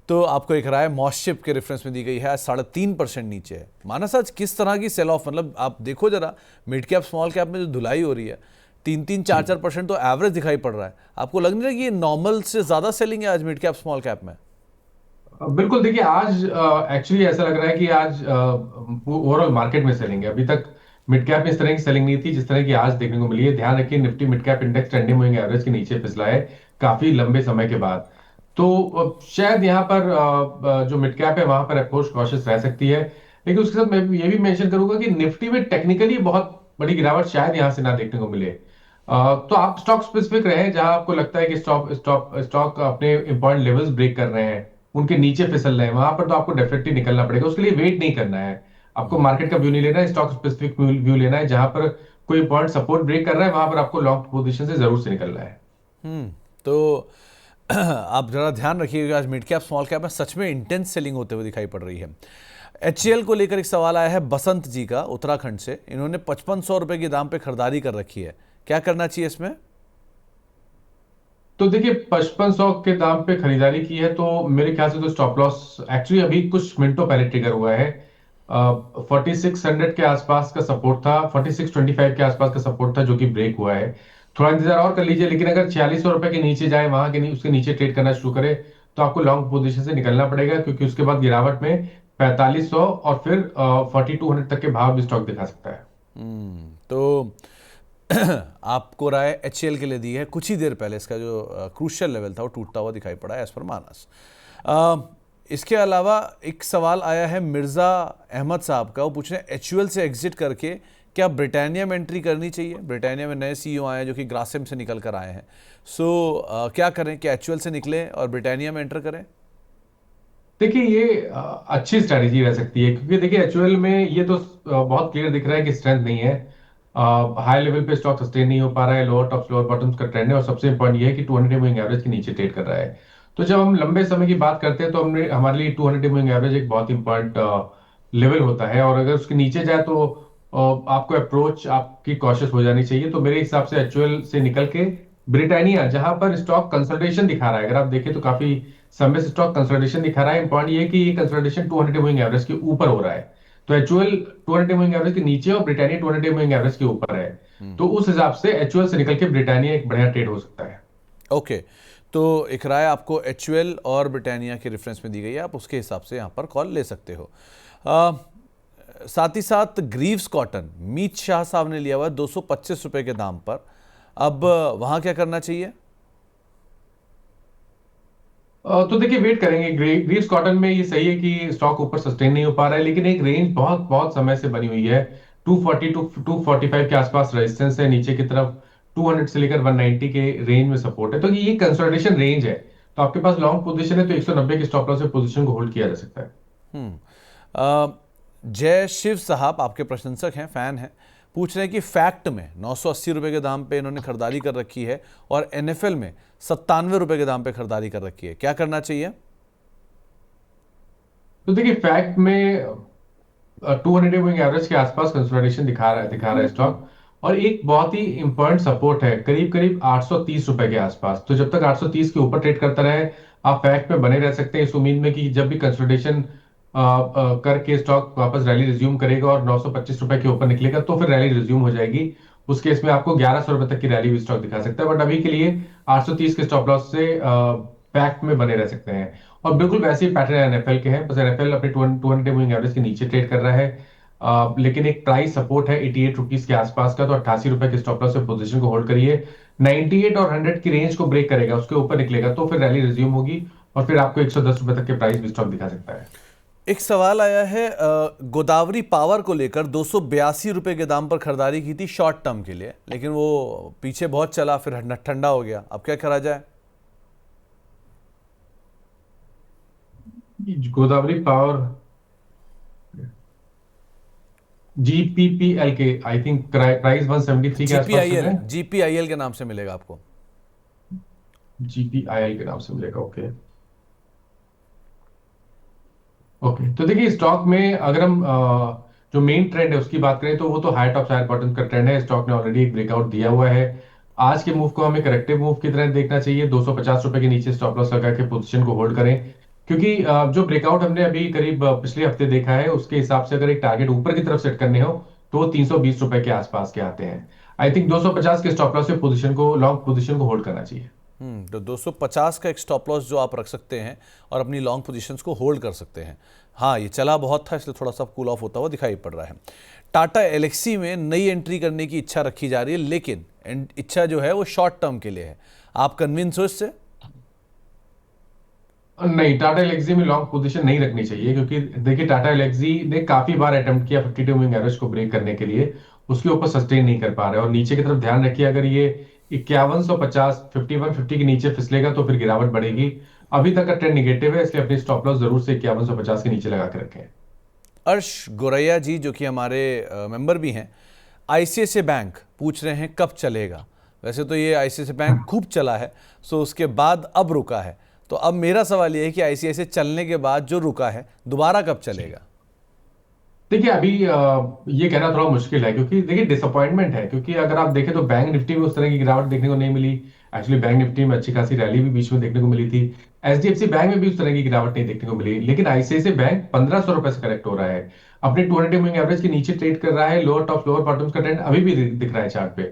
तो आपको एक राय मॉस्चिप के रेफरेंस में दी गई है, आज 3.5% नीचे है। मानस, आज किस तरह की सेल ऑफ, मतलब आप देखो जरा मिड कैप स्मॉल कैप में जो धुलाई हो रही है, 3-4% तो एवरेज दिखाई पड़ रहा है। आपको लग नहीं रहा कि ये नॉर्मल से ज्यादा सेलिंग है आज मिड कैप स्मॉल कैप में? बिल्कुल। देखिए, आज एक्चुअली ऐसा लग रहा है कि आज ओवरऑल मार्केट में सेलिंग है। अभी तक मिड कैप में इस तरह की सेलिंग नहीं थी जिस तरह की आज देखने को मिली है। ध्यान रखिए, Nifty mid cap index trending moving average के नीचे फिसला है काफी लंबे समय के बाद। तो शायद यहाँ पर जो मिड कैप है वहां पर अप्रोच कॉशियस रह सकती है। लेकिन उसके साथ मैं ये भी मेंशन करूंगा कि निफ्टी में टेक्निकली बहुत बड़ी गिरावट शायद यहाँ से ना देखने को मिले। तो आप स्टॉक स्पेसिफिक रहे जहां आपको लगता है कि स्टॉक स्टॉक स्टॉक अपने इंपॉर्टेंट लेवल्स ब्रेक कर रहे हैं, उनके नीचे फिसल रहे हैं, वहां पर तो आपको डेफिनेटली निकलना पड़ेगा। उसके लिए वेट नहीं करना है, आपको मार्केट का व्यू नहीं लेना है, स्टॉक स्पेसिफिक व्यू लेना है। जहां पर कोई पॉइंट सपोर्ट ब्रेक कर रहा है, वहां पर आपको लॉन्ग पोजीशन से जरूर से निकलना है। तो आप जरा ध्यान रखिएगा, आज मिड कैप स्मॉल कैप में सच में इंटेंस सेलिंग होते हुए दिखाई पड़ रही है। एचसीएल को लेकर एक सवाल आया है बसंत जी का उत्तराखंड से। इन्होंने 5500 रुपए के दाम पे खरीदारी कर रखी है, क्या करना चाहिए इसमें? तो देखिए 5500 के दाम पे खरीदारी की है, तो मेरे ख्याल से तो स्टॉप लॉस एक्चुअली अभी कुछ मिनटों पहले ट्रिगर हुआ है। 4600 के आसपास का सपोर्ट था, 4625 के आसपास का सपोर्ट था, जो कि ब्रेक हुआ है। थोड़ा इंतजार और कर लीजिए, लेकिन अगर 4600 रुपए के नीचे जाए, वहां के उसके नीचे ट्रेड करना शुरू करे, तो आपको लॉन्ग पोजीशन से निकलना पड़ेगा, क्योंकि उसके बाद गिरावट में 4500 और फिर 4200 तक के भाव भी स्टॉक दिखा सकता है। तो आपको राय एचसीएल के लिए दी है। कुछ ही देर पहले इसका जो क्रूशियल लेवल था वो टूटता हुआ दिखाई पड़ा है एज पर मानस। इसके अलावा एक सवाल आया है मिर्ज़ा अहमद साहब का। वो पूछ रहे हैं एचयूएल से एग्जिट करके क्या ब्रिटानिया में एंट्री करनी चाहिए? ब्रिटानिया में नए सीईओ आए हैं जो कि ग्रासिम से निकल कर आए हैं। क्या करें, क्या एचयूएल से निकलें और ब्रिटानिया में एंटर करें? देखिए ये अच्छी स्ट्रैटेजी रह सकती है, क्योंकि देखिए एचयूएल में ये तो बहुत क्लियर दिख रहा है कि स्ट्रेंथ नहीं है। हाई लेवल पे स्टॉक सस्टेन नहीं हो पा रहा है, लोअर टॉप्स लोअर बॉटम्स का ट्रेंड है, और सबसे इंपॉर्टेंट ये है कि 200 मूविंग एवरेज के नीचे ट्रेड कर रहा है। तो जब हम लंबे समय की बात करते हैं, तो हमने हमारे लिए 200 मूविंग एवरेज एक बहुत इंपॉर्टेंट लेवल होता है, और अगर उसके नीचे जाए तो आपको अप्रोच आपकी कॉशियस हो जानी चाहिए। तो मेरे हिसाब से एचयूएल से निकल के ब्रिटानिया, जहां पर स्टॉक कंसल्टेशन दिखा रहा है, अगर आप देखें तो काफी समय से स्टॉक कंसल्टेशन दिखा रहा है। इंपॉर्टेंट ये है कि ये कंसल्टेशन 200 मूविंग एवरेज के ऊपर हो रहा है। तो एचयूएल 200 मूविंग एवरेज के नीचे और ब्रिटानिया 200 मूविंग एवरेज के ऊपर है। तो उस हिसाब से एचयूएल से निकल के ब्रिटानिया एक बढ़िया ट्रेड हो सकता है। ओके, तो एक राय आपको एचयूएल और ब्रिटानिया के रेफरेंस में दी गई है, आप उसके हिसाब से यहाँ पर कॉल ले सकते हो। साथ ही साथ ग्रीव्स कॉटन मीत शाह साहब ने लिया हुआ है 225 रुपए के दाम पर। अब वहाँ क्या करना चाहिए? तो देखिए वेट करेंगे। ग्रीव्स कॉटन में ये सही है कि स्टॉक ऊपर सस्टेन नहीं हो पा रहा है, लेकिन एक रेंज बहुत बहुत समय से बनी हुई है। 240 टू 245 के आसपास रेजिस्टेंस है, नीचे की तरफ 200 से लेकर 190 के रेंज में सपोर्ट है। तो ये कंसोलिडेशन रेंज है। तो आपके पास लॉन्ग पोजीशन है, तो 190 के स्टॉप लॉस से पोजीशन को होल्ड किया जा सकता है। अ, जय शिव साहब आपके प्रशंसक हैं, फैन हैं। पूछ रहे हैं कि फैक्ट में 980 रुपए के दाम पे इन्होंने खरीदारी कर रखी है और एनएफएल में 97 रुपए के दाम पे खरीदारी कर रखी है, क्या करना चाहिए? तो देखिए फैक्ट में 200 मूविंग एवरेज के आसपास कंसोलिडेशन दिखा रहा है स्टॉक। और एक बहुत ही इंपॉर्टेंट सपोर्ट है करीब करीब 830 रुपए के आसपास। तो जब तक 830 के ऊपर ट्रेड करता रहे, आप फैक्ट में बने रह सकते हैं, इस उम्मीद में कि जब भी कंसोलिडेशन करके स्टॉक वापस रैली रिज्यूम करेगा और 925 रुपए के ऊपर निकलेगा, तो फिर रैली रिज्यूम हो जाएगी। उस केस में आपको 1100 रुपए तक की रैली भी स्टॉक दिखा सकता है, बट अभी के लिए 830 के स्टॉप लॉस से फैक्ट में बने रह सकते हैं। और बिल्कुल वैसे ही पैटर्न एनएफएल के हैं, बस एनएफएल अपने 200 मूविंग एवरेज के नीचे ट्रेड कर रहा है। लेकिन एक प्राइस सपोर्ट है 88 रुपीज के आसपास का, तो 88 रुपए के स्टॉप लॉस से पोजीशन को होल्ड करिए। 98 और 100 की रेंज को ब्रेक करेगा, उसके ऊपर निकलेगा, तो फिर रैली रिज्यूम होगी, और फिर आपको 110 रुपए तक के प्राइस भी स्टॉक दिखा सकता है। एक सवाल आया है गोदावरी पावर को लेकर। 282 रुपए के दाम पर खरीदारी की थी शॉर्ट टर्म के लिए, लेकिन वो पीछे बहुत चला, फिर ठंडा हो गया, अब क्या करा जाए? गोदावरी पावर जीपीपीएल के आई थिंक प्राइस 173 के आसपास चल रहे जीपीआईएल, हैं। जीपीआईएल के नाम से मिलेगा आपको। जीपीआईएल के नाम से मिलेगा, ओके। ओके, तो देखिए स्टॉक में अगर हम जो मेन ट्रेंड है उसकी बात करें, तो वो तो हाई टॉप हाई बॉटम का ट्रेंड है। स्टॉक ने ऑलरेडी एक ब्रेकआउट दिया हुआ है। आज के मूव को हमें करेक्टिव मूव की तरह देखना चाहिए। 250 रुपए के नीचे स्टॉप लॉस लगा के पोजीशन को होल्ड करें, क्योंकि जो ब्रेकआउट हमने अभी करीब पिछले हफ्ते देखा है, उसके हिसाब से अगर एक टारगेट ऊपर की तरफ सेट करने हो, तो वो 320 रुपए के आसपास के आते हैं। आई थिंक 250 के स्टॉप लॉस से पोजीशन को लॉन्ग पोजीशन को होल्ड करना चाहिए। तो 250 का एक स्टॉप लॉस जो आप रख सकते हैं और अपनी लॉन्ग पोजीशंस को होल्ड कर सकते हैं। हाँ, ये चला बहुत था, इसलिए थोड़ा सा कूल ऑफ होता हुआ दिखाई पड़ रहा है। टाटा एलेक्सी में नई एंट्री करने की इच्छा रखी जा रही है, लेकिन इच्छा जो है वो शॉर्ट टर्म के लिए है। आप कन्विंस हो इससे? नहीं, टाटा एलेक्सी में लॉन्ग पोजीशन नहीं रखनी चाहिए, क्योंकि देखिए टाटा एलेक्सी ने काफी बार अटेम्प्ट किया 52 मूविंग एवरेज को ब्रेक करने के लिए, उसके ऊपर सस्टेन नहीं कर पा रहे। और नीचे की तरफ ध्यान रखिए, अगर ये 5150 5150 के नीचे फिसलेगा, तो फिर गिरावट बढ़ेगी। अभी तक का ट्रेंड निगेटिव है, इसलिए अपनी स्टॉप लॉस जरूर से 5150 के नीचे लगा के रखें। अर्श गोरैया जी जो कि हमारे मेंबर भी हैं, आईसीआईसीआई बैंक पूछ रहे हैं कब चलेगा। वैसे तो ये आईसीआईसीआई बैंक खूब चला है, सो उसके बाद अब रुका है। तो अब मेरा सवाल ये है कि आईसीआईसीआई चलने के बाद जो रुका है दोबारा कब चलेगा? देखिए अभी ये कहना थोड़ा मुश्किल है, क्योंकि देखिए डिसअपॉइंटमेंट है, क्योंकि अगर आप देखें तो बैंक निफ्टी में उस तरह की गिरावट देखने को नहीं मिली। एक्चुअली बैंक निफ्टी में अच्छी खासी रैली भी बीच में देखने को मिली थी। एचडीएफसी बैंक में भी उस तरह की गिरावट नहीं देखने को मिली, लेकिन आईसीआईसीआई बैंक 1500 रुपए से करेक्ट हो रहा है। अपने 200 मूविंग एवरेज के नीचे ट्रेड कर रहा है। लोअर टॉप लोअर बॉटम्स का ट्रेंड अभी भी दिख रहा है चार्ट पे।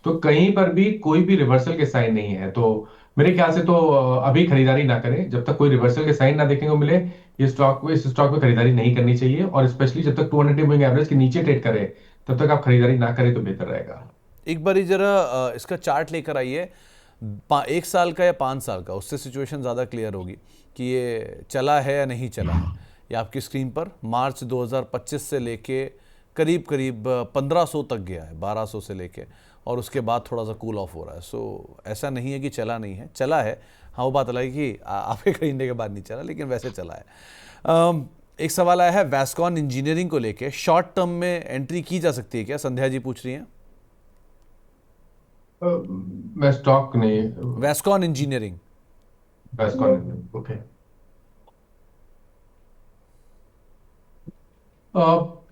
तो कहीं पर भी कोई भी रिवर्सल के साइन नहीं है। तो मेरे ख्याल से तो अभी खरीदारी ना करें जब तक कोई रिवर्सल के साइन ना देखने को मिले। इस स्टॉक में खरीदारी नहीं करनी चाहिए, और स्पेशली जब तक 200 मूविंग एवरेज के नीचे ट्रेड करे तब तक आप खरीदारी ना करें तो बेहतर रहेगा। एक बारी जरा इसका चार्ट लेकर आइए, 1 साल का या 5 साल का, उससे सिचुएशन ज़्यादा क्लियर होगी कि ये चला है या नहीं चला है। ये आपकी स्क्रीन पर मार्च 2025 से लेके करीब करीब 1500 तक गया है, 1200 से लेके, और उसके बाद थोड़ा सा कूल ऑफ हो रहा है। सो ऐसा नहीं है कि चला नहीं है, चला है। हाँ, वो बात अलग है कि आपके खरीदने के बाद नहीं चला, लेकिन वैसे चला है। एक सवाल आया है वैस्कॉन इंजीनियरिंग को लेके, शॉर्ट टर्म में एंट्री की जा सकती है क्या? संध्या जी पूछ रही हैं। मैं स्टॉक नहीं। वैस्कॉन इंजीनियरिंग। Best call. ओके।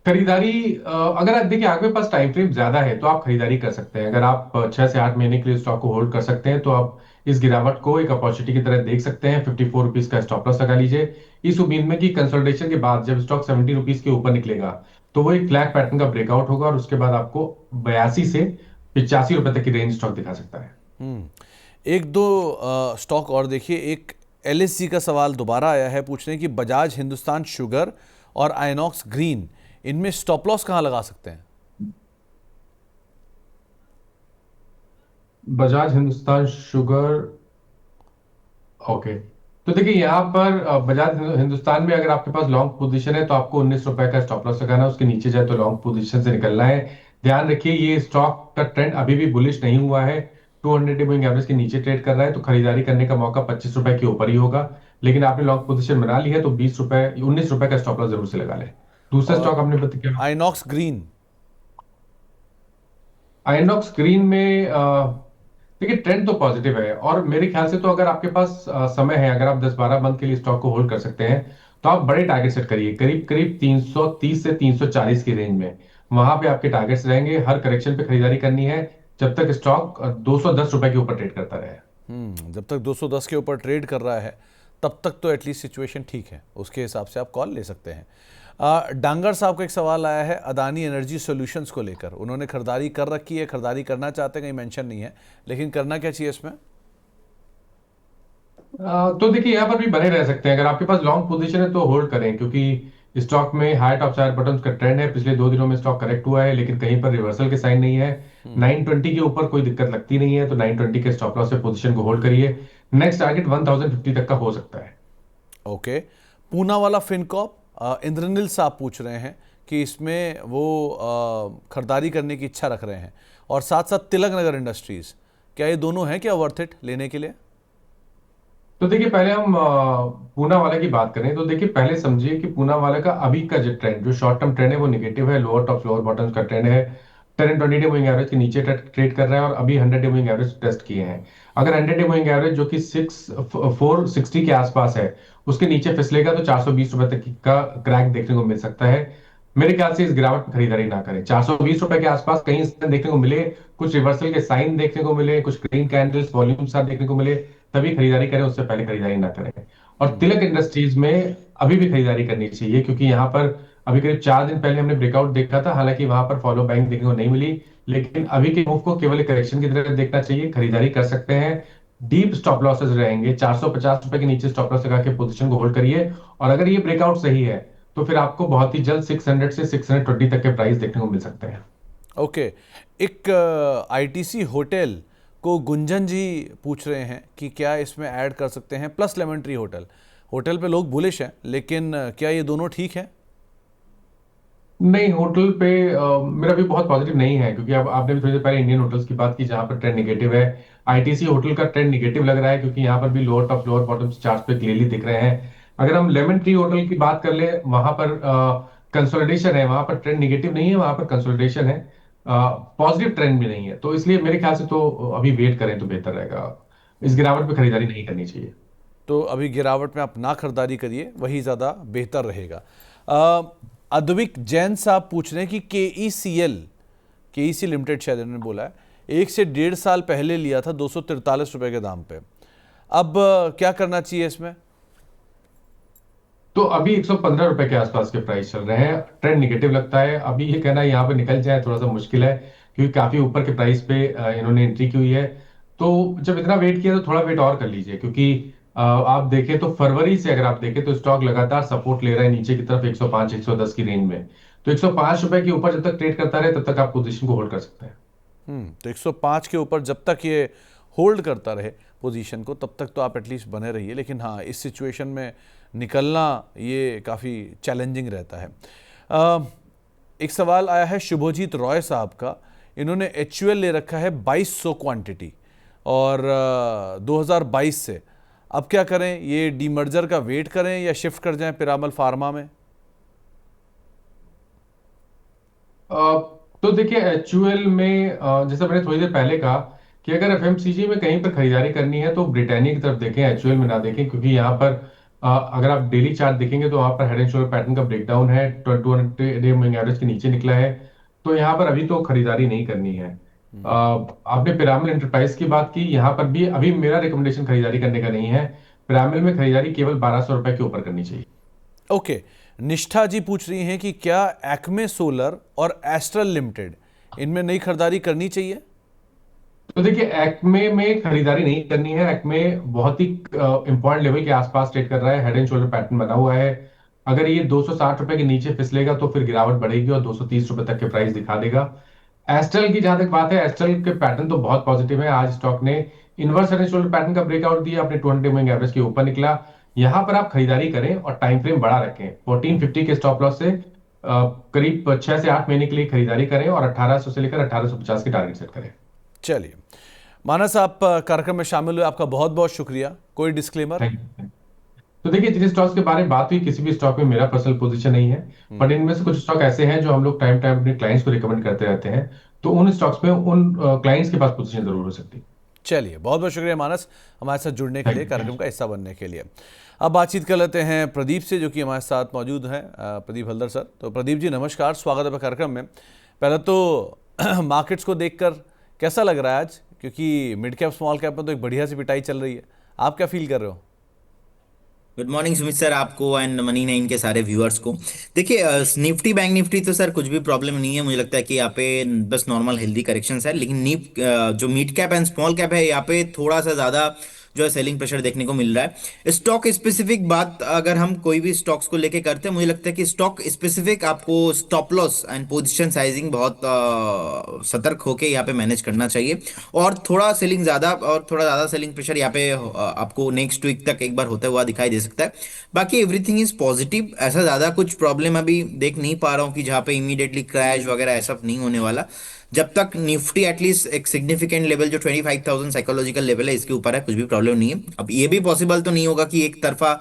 खरीदारी अगर आप देखिए आपके पास टाइम फ्रेम ज्यादा है तो आप खरीदारी कर सकते हैं। अगर आप 6 से 8 महीने के लिए स्टॉक को होल्ड कर सकते हैं तो आप इस गिरावट को एक अपॉर्चुनिटी की तरह देख सकते हैं। 54 रुपीज का स्टॉप लॉस लगा लीजिए, इस उम्मीद में कि कंसोलिडेशन के बाद जब स्टॉक 70 रुपीज के ऊपर निकलेगा तो वो एक फ्लैग पैटर्न का ब्रेकआउट होगा, और उसके बाद आपको 82 से 85 रुपए तक की रेंज स्टॉक दिखा सकता है। एक दो स्टॉक और देखिए। एक एलएसजी का सवाल दोबारा आया है, पूछ रहे हैं कि बजाज हिंदुस्तान शुगर और आइनॉक्स ग्रीन, इनमें स्टॉप लॉस कहाँ लगा सकते हैं? बजाज हिंदुस्तान शुगर। ओके। तो देखिए यहाँ पर बजाज हिंदुस्तान में अगर आपके पास लॉन्ग पोजीशन है तो आपको 19 रुपए का स्टॉप लॉस लगाना है, उसके नीचे जाए तो लॉन्ग पोजीशन से निकलना है। ध्यान रखिए ये स्टॉक का ट्रेंड अभी भी बुलिश नहीं हुआ है। 200 मूविंग एवरेज के नीचे ट्रेड कर रहा है, तो खरीदारी करने का मौका 25 रुपए के ऊपर ही होगा। लेकिन आपने लॉन्ग पोजीशन बना ली है तो 20 रुपए 19 रुपए का स्टॉप लॉस जरूर से लगा लें। दूसरा और स्टॉक आपने बताया आइनॉक्स ग्रीन। आइनॉक्स ग्रीन में देखिए ट्रेंड तो पॉजिटिव है, और मेरे ख्याल से तो अगर आपके पास समय है, अगर आप 10-12 मंथ के लिए स्टॉक को होल्ड कर सकते हैं तो आप बड़े टारगेट सेट करिए, करीब करीब 330 से 340 की रेंज में। वहां पे आपके टारगेट्स रहेंगे। हर करेक्शन पे खरीदारी करनी है जब तक स्टॉक 210 रुपए के ऊपर ट्रेड करता रहे। जब तक 210 के ऊपर ट्रेड कर रहा है तब तक तो एटलीस्ट सिचुएशन ठीक है, उसके हिसाब से आप कॉल ले सकते हैं। डांगर साहब का एक सवाल आया है अदानी एनर्जी सॉल्यूशंस को लेकर। उन्होंने खरीदारी कर रखी है, खरीदारी करना चाहते हैं, कहीं मेंशन नहीं है, लेकिन करना क्या चाहिए इसमें? तो देखिए यहाँ पर भी बने रह सकते हैं। अगर आपके पास लॉन्ग पोजीशन है तो होल्ड करें, क्योंकि स्टॉक में हाई टॉप साइड बटन्स का ट्रेंड है। पिछले 2 दिनों में स्टॉक करेक्ट हुआ है, लेकिन कहीं पर रिवर्सल के साइन नहीं है। 920 के ऊपर कोई दिक्कत लगती नहीं है, तो 920 के स्टॉप लॉस से पोजीशन को होल्ड करिए। नेक्स्ट टारगेट 1050 तक का हो सकता है। ओके। पूना वाला फिनकॉप, इंद्रनील साहब पूछ रहे हैं कि इसमें वो खरीदारी करने की इच्छा रख रहे हैं, और साथ साथ तिलक नगर इंडस्ट्रीज, क्या ये दोनों हैं क्या वर्थ इट लेने के लिए? तो देखिए पहले हम पूना वाले की बात करें तो देखिए पहले समझिए कि पूना वाले का अभी का जो ट्रेंड, जो शॉर्ट टर्म ट्रेंड है वो निगेटिव है। लोअर टॉप लोअर बॉटम का ट्रेंड है। 10 and 20 डे मूविंग एवरेज के नीचे ट्रेड कर रहा है, और अभी 100 डे मूविंग एवरेज टेस्ट किए हैं। अगर 100 डे मूविंग एवरेज जो कि 460 के आसपास है उसके नीचे फिसलेगा तो 420 रुपए तक का क्रैक देखने को मिल सकता है। मेरे ख्याल से इस गिरावट में खरीदारी ना करें। 420 रुपए के आसपास कहीं इस देखने को मिले, कुछ रिवर्सल के साइन देखने को मिले, कुछ ग्रीन कैंडल्स वॉल्यूम साथ देखने को मिले, तभी खरीदारी करें, उससे पहले खरीदारी ना करें। और तिलक इंडस्ट्रीज में अभी भी खरीदारी करनी चाहिए, क्योंकि यहाँ पर अभी करीब 4 दिन पहले हमने ब्रेकआउट देखा था। हालांकि वहां पर फॉलो बैंक देखने को नहीं मिली, लेकिन अभी के मूव को केवल एक करेक्शन की तरह देखना चाहिए। खरीदारी कर सकते हैं। डीप स्टॉप लॉसेस रहेंगे। 450 रुपए के नीचे स्टॉप लॉस लगा के पोजीशन को होल्ड करिए, और अगर ये ब्रेकआउट सही है तो फिर आपको बहुत ही जल्द 600 से 620 तक के प्राइस देखने को मिल सकते हैं। ओके। एक आईटीसी होटल को गुंजन जी पूछ रहे हैं कि क्या इसमें ऐड कर सकते हैं, plus lemon tree hotel. Hotel पे लोग बुलिश हैं, लेकिन क्या ये दोनों ठीक है? नहीं, होटल पे मेरा भी बहुत पॉजिटिव नहीं है, क्योंकि अब आपने भी थोड़ी देर पहले इंडियन होटल्स की बात की जहां पर ट्रेंड निगेटिव है। आईटीसी होटल का ट्रेंड निगेटिव लग रहा है, क्योंकि यहाँ पर भी lower top lower bottom chart पे क्लियरली दिख रहे हैं। अगर हम लेमन ट्री होटल की बात कर ले, वहां पर कंसोलिडेशन है, वहां पर ट्रेंड निगेटिव नहीं है, वहां पर कंसोलिडेशन है। पॉजिटिव ट्रेंड भी नहीं है, तो इसलिए मेरे ख्याल से तो अभी वेट करें तो बेहतर रहेगा। इस गिरावट पे खरीदारी नहीं करनी चाहिए। तो अभी गिरावट में आप ना खरीदारी करिए, वही ज़्यादा बेहतर रहेगा। अद्विक जैन साहब पूछ रहे हैं कि के ई सी लिमिटेड शायद इन्होंने बोला है, 1 से 1.5 साल पहले लिया था 243 रुपए के दाम पे, अब क्या करना चाहिए इसमें? तो अभी 115 रुपए के आसपास के प्राइस चल रहे हैं, ट्रेंड निगेटिव लगता है। अभी ये कहना यहाँ पे निकल जाए थोड़ा सा मुश्किल है, क्योंकि काफी ऊपर के प्राइस पे इन्होंने एंट्री की हुई है। तो जब इतना वेट किया तो थोड़ा वेट और कर लीजिए, क्योंकि आप देखें तो फरवरी से अगर आप देखें तो स्टॉक लगातार सपोर्ट ले रहा है नीचे की तरफ 105 110 की रेंज में। तो 105 रुपए के ऊपर जब तक ट्रेड करता रहे तब तक आप पोजीशन को होल्ड कर सकते हैं। तो 105 के ऊपर जब तक ये होल्ड करता रहे पोजीशन को, तब तक तो आप एटलीस्ट बने रहिए। लेकिन हाँ, इस सिचुएशन में निकलना ये काफ़ी चैलेंजिंग रहता है। एक सवाल आया है शुभजीत रॉय साहब का, इन्होंने एचयूएल ले रखा है 2200 क्वांटिटी और 2022 से। अब क्या करें, ये डीमर्जर का वेट करें या शिफ्ट कर जाएं पिरामल फार्मा में? तो देखिए, एचयूएल में जैसे मैंने थोड़ी देर पहले कहा कि अगर एफएमसीजी में कहीं पर खरीदारी करनी है तो ब्रिटानिया की तरफ देखें, एचयूएल में ना देखें, क्योंकि यहाँ पर अगर आप डेली चार्ट देखेंगे तो वहां पर हेड एंड शोल्डर पैटर्न का ब्रेकडाउन है, 200 डे मूविंग एवरेज के नीचे निकला है। तो यहाँ पर अभी तो खरीदारी नहीं करनी है। आपने पिरामिल एंटरप्राइज की बात की, यहाँ पर भी अभी मेरा रिकमेंडेशन खरीदारी करने का नहीं है। पिरामिल में खरीदारी केवल 1200 रुपए के ऊपर करनी चाहिए। ओके, निष्ठा जी पूछ रही हैं कि क्या एक्मे सोलर और एस्ट्रल लिमिटेड, इनमें नई खरीदारी करनी चाहिए? तो देखिए, एक्मे में खरीदारी नहीं करनी है। एक्मे बहुत ही इंपॉर्टेंट लेवल के आसपास ट्रेड कर रहा है, हेड एंड शोल्डर पैटर्न बना हुआ है। अगर ये 260 रुपए के नीचे फिसलेगा तो फिर गिरावट बढ़ेगी और 230 रुपए तक के प्राइस दिखा देगा। एस्ट्रल की जहां तक बात है, एस्ट्रल के पैटर्न तो बहुत पॉजिटिव है। आज स्टॉक ने inverse head and shoulder pattern का ब्रेकआउट दिया, अपने 200 मूविंग एवरेज के ऊपर निकला। यहां पर आप खरीदारी करें और टाइम फ्रेम बड़ा रखें। 1450 के स्टॉप लॉस से करीब 6 से 8 महीने के लिए खरीदारी करें और 1800 से लेकर 1850 के टारगेट सेट करें। चलिए मानस, आप कार्यक्रम में शामिल हुए, आपका बहुत बहुत शुक्रिया। कोई डिस्क्लेमर? Thank you. तो देखिए, जिन स्टॉक्स के बारे में बात हुई, किसी भी स्टॉक में मेरा पर्सनल पोजीशन नहीं है, बट इनमें से कुछ स्टॉक ऐसे हैं जो हम लोग टाइम टाइम अपने क्लाइंट्स को रिकमेंड करते रहते हैं। तो उन स्टॉक्स में उन क्लाइंट्स के पास पोजीशन जरूर हो सकती है। चलिए, बहुत बहुत शुक्रिया मानस, हमारे साथ जुड़ने के लिए, थैंक कार्यक्रम का हिस्सा बनने के लिए। अब बातचीत कर लेते हैं प्रदीप से, जो कि हमारे साथ मौजूद हैं, प्रदीप हल्दर सर। तो प्रदीप जी नमस्कार, स्वागत है कार्यक्रम में। पहले तो मार्केट्स को देखकर कैसा लग रहा है आज, क्योंकि मिड कैप स्मॉल कैप में तो एक बढ़िया सी पिटाई चल रही है, आप क्या फील कर रहे हो? गुड मॉर्निंग सुमित सर, आपको एंड मनी नाइन के सारे व्यूअर्स को। देखिए, निफ्टी बैंक निफ्टी तो सर कुछ भी प्रॉब्लम नहीं है। मुझे लगता है कि यहाँ पे बस नॉर्मल हेल्दी करेक्शंस है, लेकिन जो mid cap and small cap है, यहाँ पे थोड़ा सा ज्यादा जो है सेलिंग प्रेशर देखने को मिल रहा है। स्टॉक स्पेसिफिक बात अगर हम कोई भी स्टॉक्स को लेके करते हैं, मुझे लगता है कि स्टॉक स्पेसिफिक आपको stop loss and position sizing बहुत सतर्क होके यहाँ पे मैनेज करना चाहिए। और थोड़ा सेलिंग ज्यादा और थोड़ा ज्यादा सेलिंग प्रेशर यहाँ पे आपको नेक्स्ट वीक तक एक बार होता हुआ दिखाई दे सकता है। बाकी एवरीथिंग इज पॉजिटिव, ऐसा ज्यादा कुछ प्रॉब्लम अभी देख नहीं पा रहा हूँ कि जहाँ पे इमीडिएटली क्रैश वगैरह ऐसा नहीं होने वाला। जब तक निफ्टी एटलीस्ट एक सिग्निफिकेंट लेवल जो 25,000 साइकोलॉजिकल लेवल है इसके ऊपर है, कुछ भी प्रॉब्लम नहीं है। अब ये भी पॉसिबल तो नहीं होगा कि एक तरफा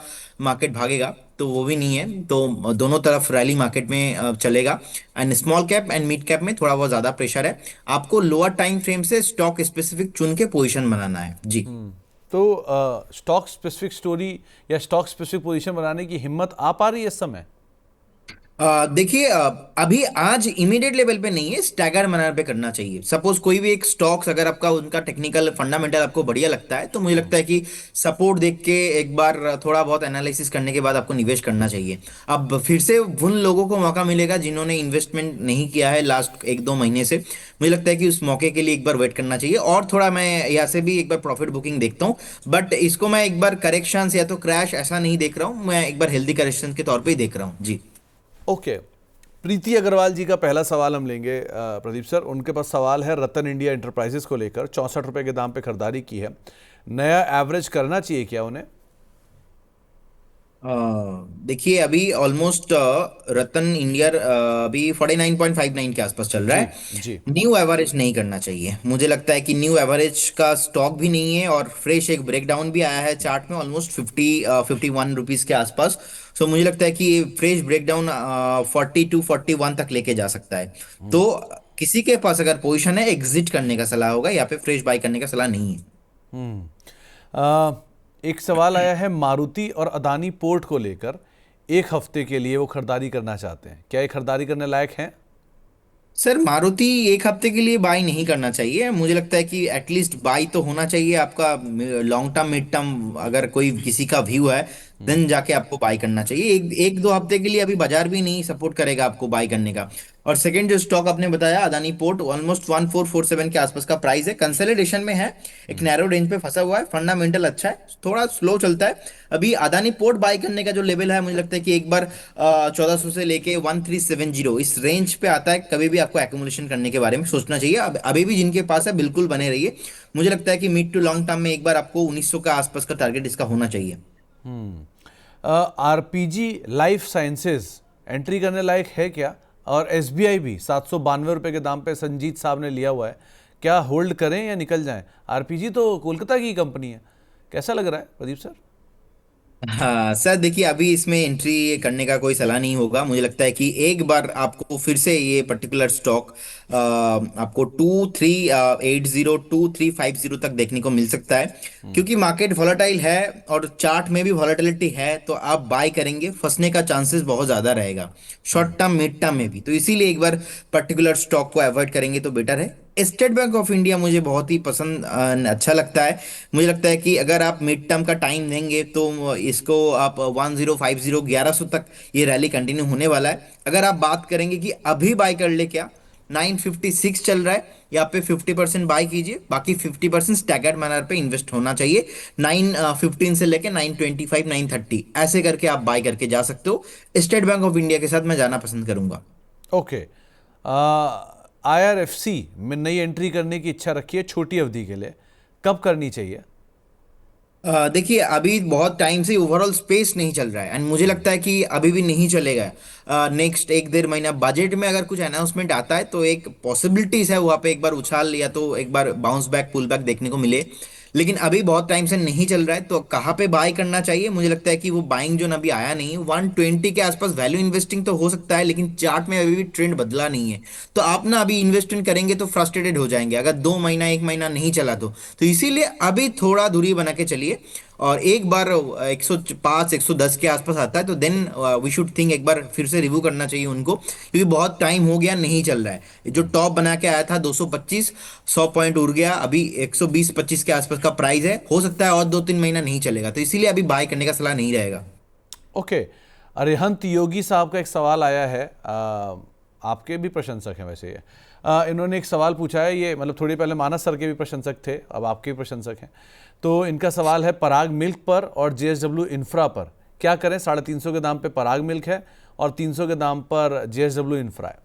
मार्केट भागेगा, तो वो भी नहीं है। तो दोनों तरफ रैली मार्केट में चलेगा। And small cap and mid cap में थोड़ा बहुत ज्यादा प्रेशर है। आपको लोअर टाइम फ्रेम से स्टॉक स्पेसिफिक चुन के पोजीशन बनाना है जी। तो स्टॉक स्पेसिफिक स्टोरी या स्टॉक स्पेसिफिक पोजीशन बनाने की हिम्मत आ पा रही है इस समय? देखिए, अभी आज इमीडिएट लेवल पे नहीं है, स्टैगर मैनर पे करना चाहिए। सपोज कोई भी एक स्टॉक्स अगर आपका उनका टेक्निकल फंडामेंटल आपको बढ़िया लगता है, तो मुझे लगता है कि सपोर्ट देख के एक बार थोड़ा बहुत एनालिसिस करने के बाद आपको निवेश करना चाहिए। अब फिर से उन लोगों को मौका मिलेगा जिन्होंने इन्वेस्टमेंट नहीं किया है लास्ट 1-2 महीने से। मुझे लगता है कि उस मौके के लिए एक बार वेट करना चाहिए। और थोड़ा मैं यहाँ से भी एक बार प्रॉफिट बुकिंग देखता हूँ, बट इसको मैं एक बार करेक्शन या तो क्रैश ऐसा नहीं देख रहा हूँ, मैं एक बार हेल्दी करेक्शन के तौर पर ही देख रहा हूँ जी। ओके, प्रीति अग्रवाल जी का पहला सवाल हम लेंगे प्रदीप सर। उनके पास सवाल है रतन इंडिया एंटरप्राइजेस को लेकर, 64 रुपए के दाम पे खरीदारी की है, नया एवरेज करना चाहिए क्या उन्हें? देखिए अभी ऑलमोस्ट रतन इंडिया अभी 49.59 के आसपास चल रहा जी है। जी। न्यू एवरेज नहीं करना चाहिए, मुझे लगता है कि न्यू एवरेज का स्टॉक भी नहीं है, और फ्रेश एक ब्रेकडाउन भी आया है चार्ट में ऑलमोस्ट 51 रुपीज के आसपास। सो मुझे लगता है कि फ्रेश ब्रेकडाउन 42 41 तक लेके जा सकता है। तो किसी के पास अगर पोजीशन है, एग्जिट करने का सलाह होगा, यहाँ पे फ्रेश बाय करने का सलाह नहीं है। हम्म। अ, एक सवाल आया है मारुति और अदानी पोर्ट को लेकर। एक हफ्ते के लिए वो खरीदारी करना चाहते हैं, क्या ये खरीदारी करने लायक हैं? सर मारुति एक हफ्ते के लिए बाय नहीं करना चाहिए, मुझे लगता है कि एटलीस्ट बाय तो होना चाहिए आपका। लॉन्ग टर्म मिड टर्म अगर कोई किसी का व्यू है, देन जाके आपको बाय करना चाहिए। एक एक दो हफ्ते के लिए अभी बाजार भी नहीं सपोर्ट करेगा आपको बाय करने का। और सेकंड जो स्टॉक आपने बताया अदानी पोर्ट, ऑलमोस्ट 1447 के आसपास का प्राइस है, कंसोलिडेशन में है, एक नैरो रेंज पे फंसा हुआ है, फंडामेंटल अच्छा है, थोड़ा स्लो चलता है। अभी अदानी पोर्ट बाय करने का जो लेवल है, मुझे लगता है कि एक बार 1400 से लेके 1370 इस रेंज पे आता है, कभी भी आपको एक्यूमुलेशन करने के बारे में सोचना चाहिए। अभी भी जिनके पास है बिल्कुल बने रहिए। मुझे लगता है कि मिड टू लॉन्ग टर्म में एक बार आपको 1900 का आसपास का टारगेट इसका होना चाहिए। आरपीजी लाइफ साइंसेज एंट्री करने लायक है क्या? और एसबीआई भी 792 रुपये के दाम पे संजीत साहब ने लिया हुआ है, क्या होल्ड करें या निकल जाएं? आरपीजी तो कोलकाता की कंपनी है, कैसा लग रहा है प्रदीप सर? हाँ सर, देखिए अभी इसमें एंट्री करने का कोई सलाह नहीं होगा। मुझे लगता है कि एक बार आपको फिर से ये पर्टिकुलर स्टॉक आपको 2380 2350 तक देखने को मिल सकता है, क्योंकि मार्केट वॉलेटाइल है और चार्ट में भी वॉलेटिलिटी है। तो आप बाय करेंगे, फंसने का चांसेस बहुत ज्यादा रहेगा शॉर्ट टर्म मिड टर्म में भी। तो इसीलिए एक बार पर्टिकुलर स्टॉक को अवॉइड करेंगे तो बेटर है। स्टेट बैंक ऑफ इंडिया मुझे बहुत ही पसंद अच्छा लगता है। मुझे लगता है कि अगर आप मिड टर्म का टाइम देंगे तो इसको आप 1050 1100 तक ये रैली कंटिन्यू होने वाला है। अगर आप बात करेंगे कि अभी बाय कर ले क्या, 956 चल रहा है, यहाँ पे 50% बाय कीजिए, बाकी 50% स्टैगर्ड मैनर पे इन्वेस्ट होना चाहिए। 915 से लेके 925 930 ऐसे करके आप बाय करके जा सकते हो। स्टेट बैंक ऑफ इंडिया के साथ मैं जाना पसंद करूंगा। ओके। आईआरएफसी में नई एंट्री करने की इच्छा रखी है छोटी अवधि के लिए, कब करनी चाहिए? देखिए अभी बहुत टाइम से ओवरऑल स्पेस नहीं चल रहा है, एंड मुझे लगता है कि अभी भी नहीं चलेगा। नेक्स्ट एक डेढ़ महीना बजट में अगर कुछ अनाउंसमेंट आता है तो एक पॉसिबिलिटीज है वहाँ पे एक बार उछाल या तो एक बार बाउंस बैक पुल बैक देखने को मिले। लेकिन अभी बहुत टाइम से नहीं चल रहा है, तो कहाँ पे बाय करना चाहिए? मुझे लगता है कि वो बाइंग जोन अभी आया नहीं है, 120 के आसपास वैल्यू इन्वेस्टिंग तो हो सकता है, लेकिन चार्ट में अभी भी ट्रेंड बदला नहीं है। तो आप ना अभी इन्वेस्टमेंट करेंगे तो फ्रस्ट्रेटेड हो जाएंगे अगर 2 महीना 1 महीना नहीं चला तो इसीलिए अभी थोड़ा दूरी बना के चलिए। और एक बार 105 110 के आसपास आता है तो देन वी शुड थिंक, एक बार फिर से रिव्यू करना चाहिए उनको, क्योंकि बहुत टाइम हो गया नहीं चल रहा है। ये जो टॉप बना के आया था 225, 100 पॉइंट उड़ गया, अभी 120 25 के आसपास का प्राइस है, हो सकता है और 2 3 महीना नहीं चलेगा, तो इसीलिए अभी बाय करने का सलाह नहीं रहेगा। ओके। अरिहंत योगी साहब का एक सवाल आया है, आपके भी प्रशंसक हैं वैसे ये। इन्होंने एक सवाल पूछा है, ये मतलब थोड़ी पहले मानस सर के भी प्रशंसक थे, अब आपके भी प्रशंसक हैं। तो इनका सवाल है पराग मिल्क पर और जेएसडब्ल्यू इंफ्रा पर क्या करें? 350 के दाम पे पराग मिल्क है और 300 के दाम पर जेएसडब्ल्यू इंफ्रा है।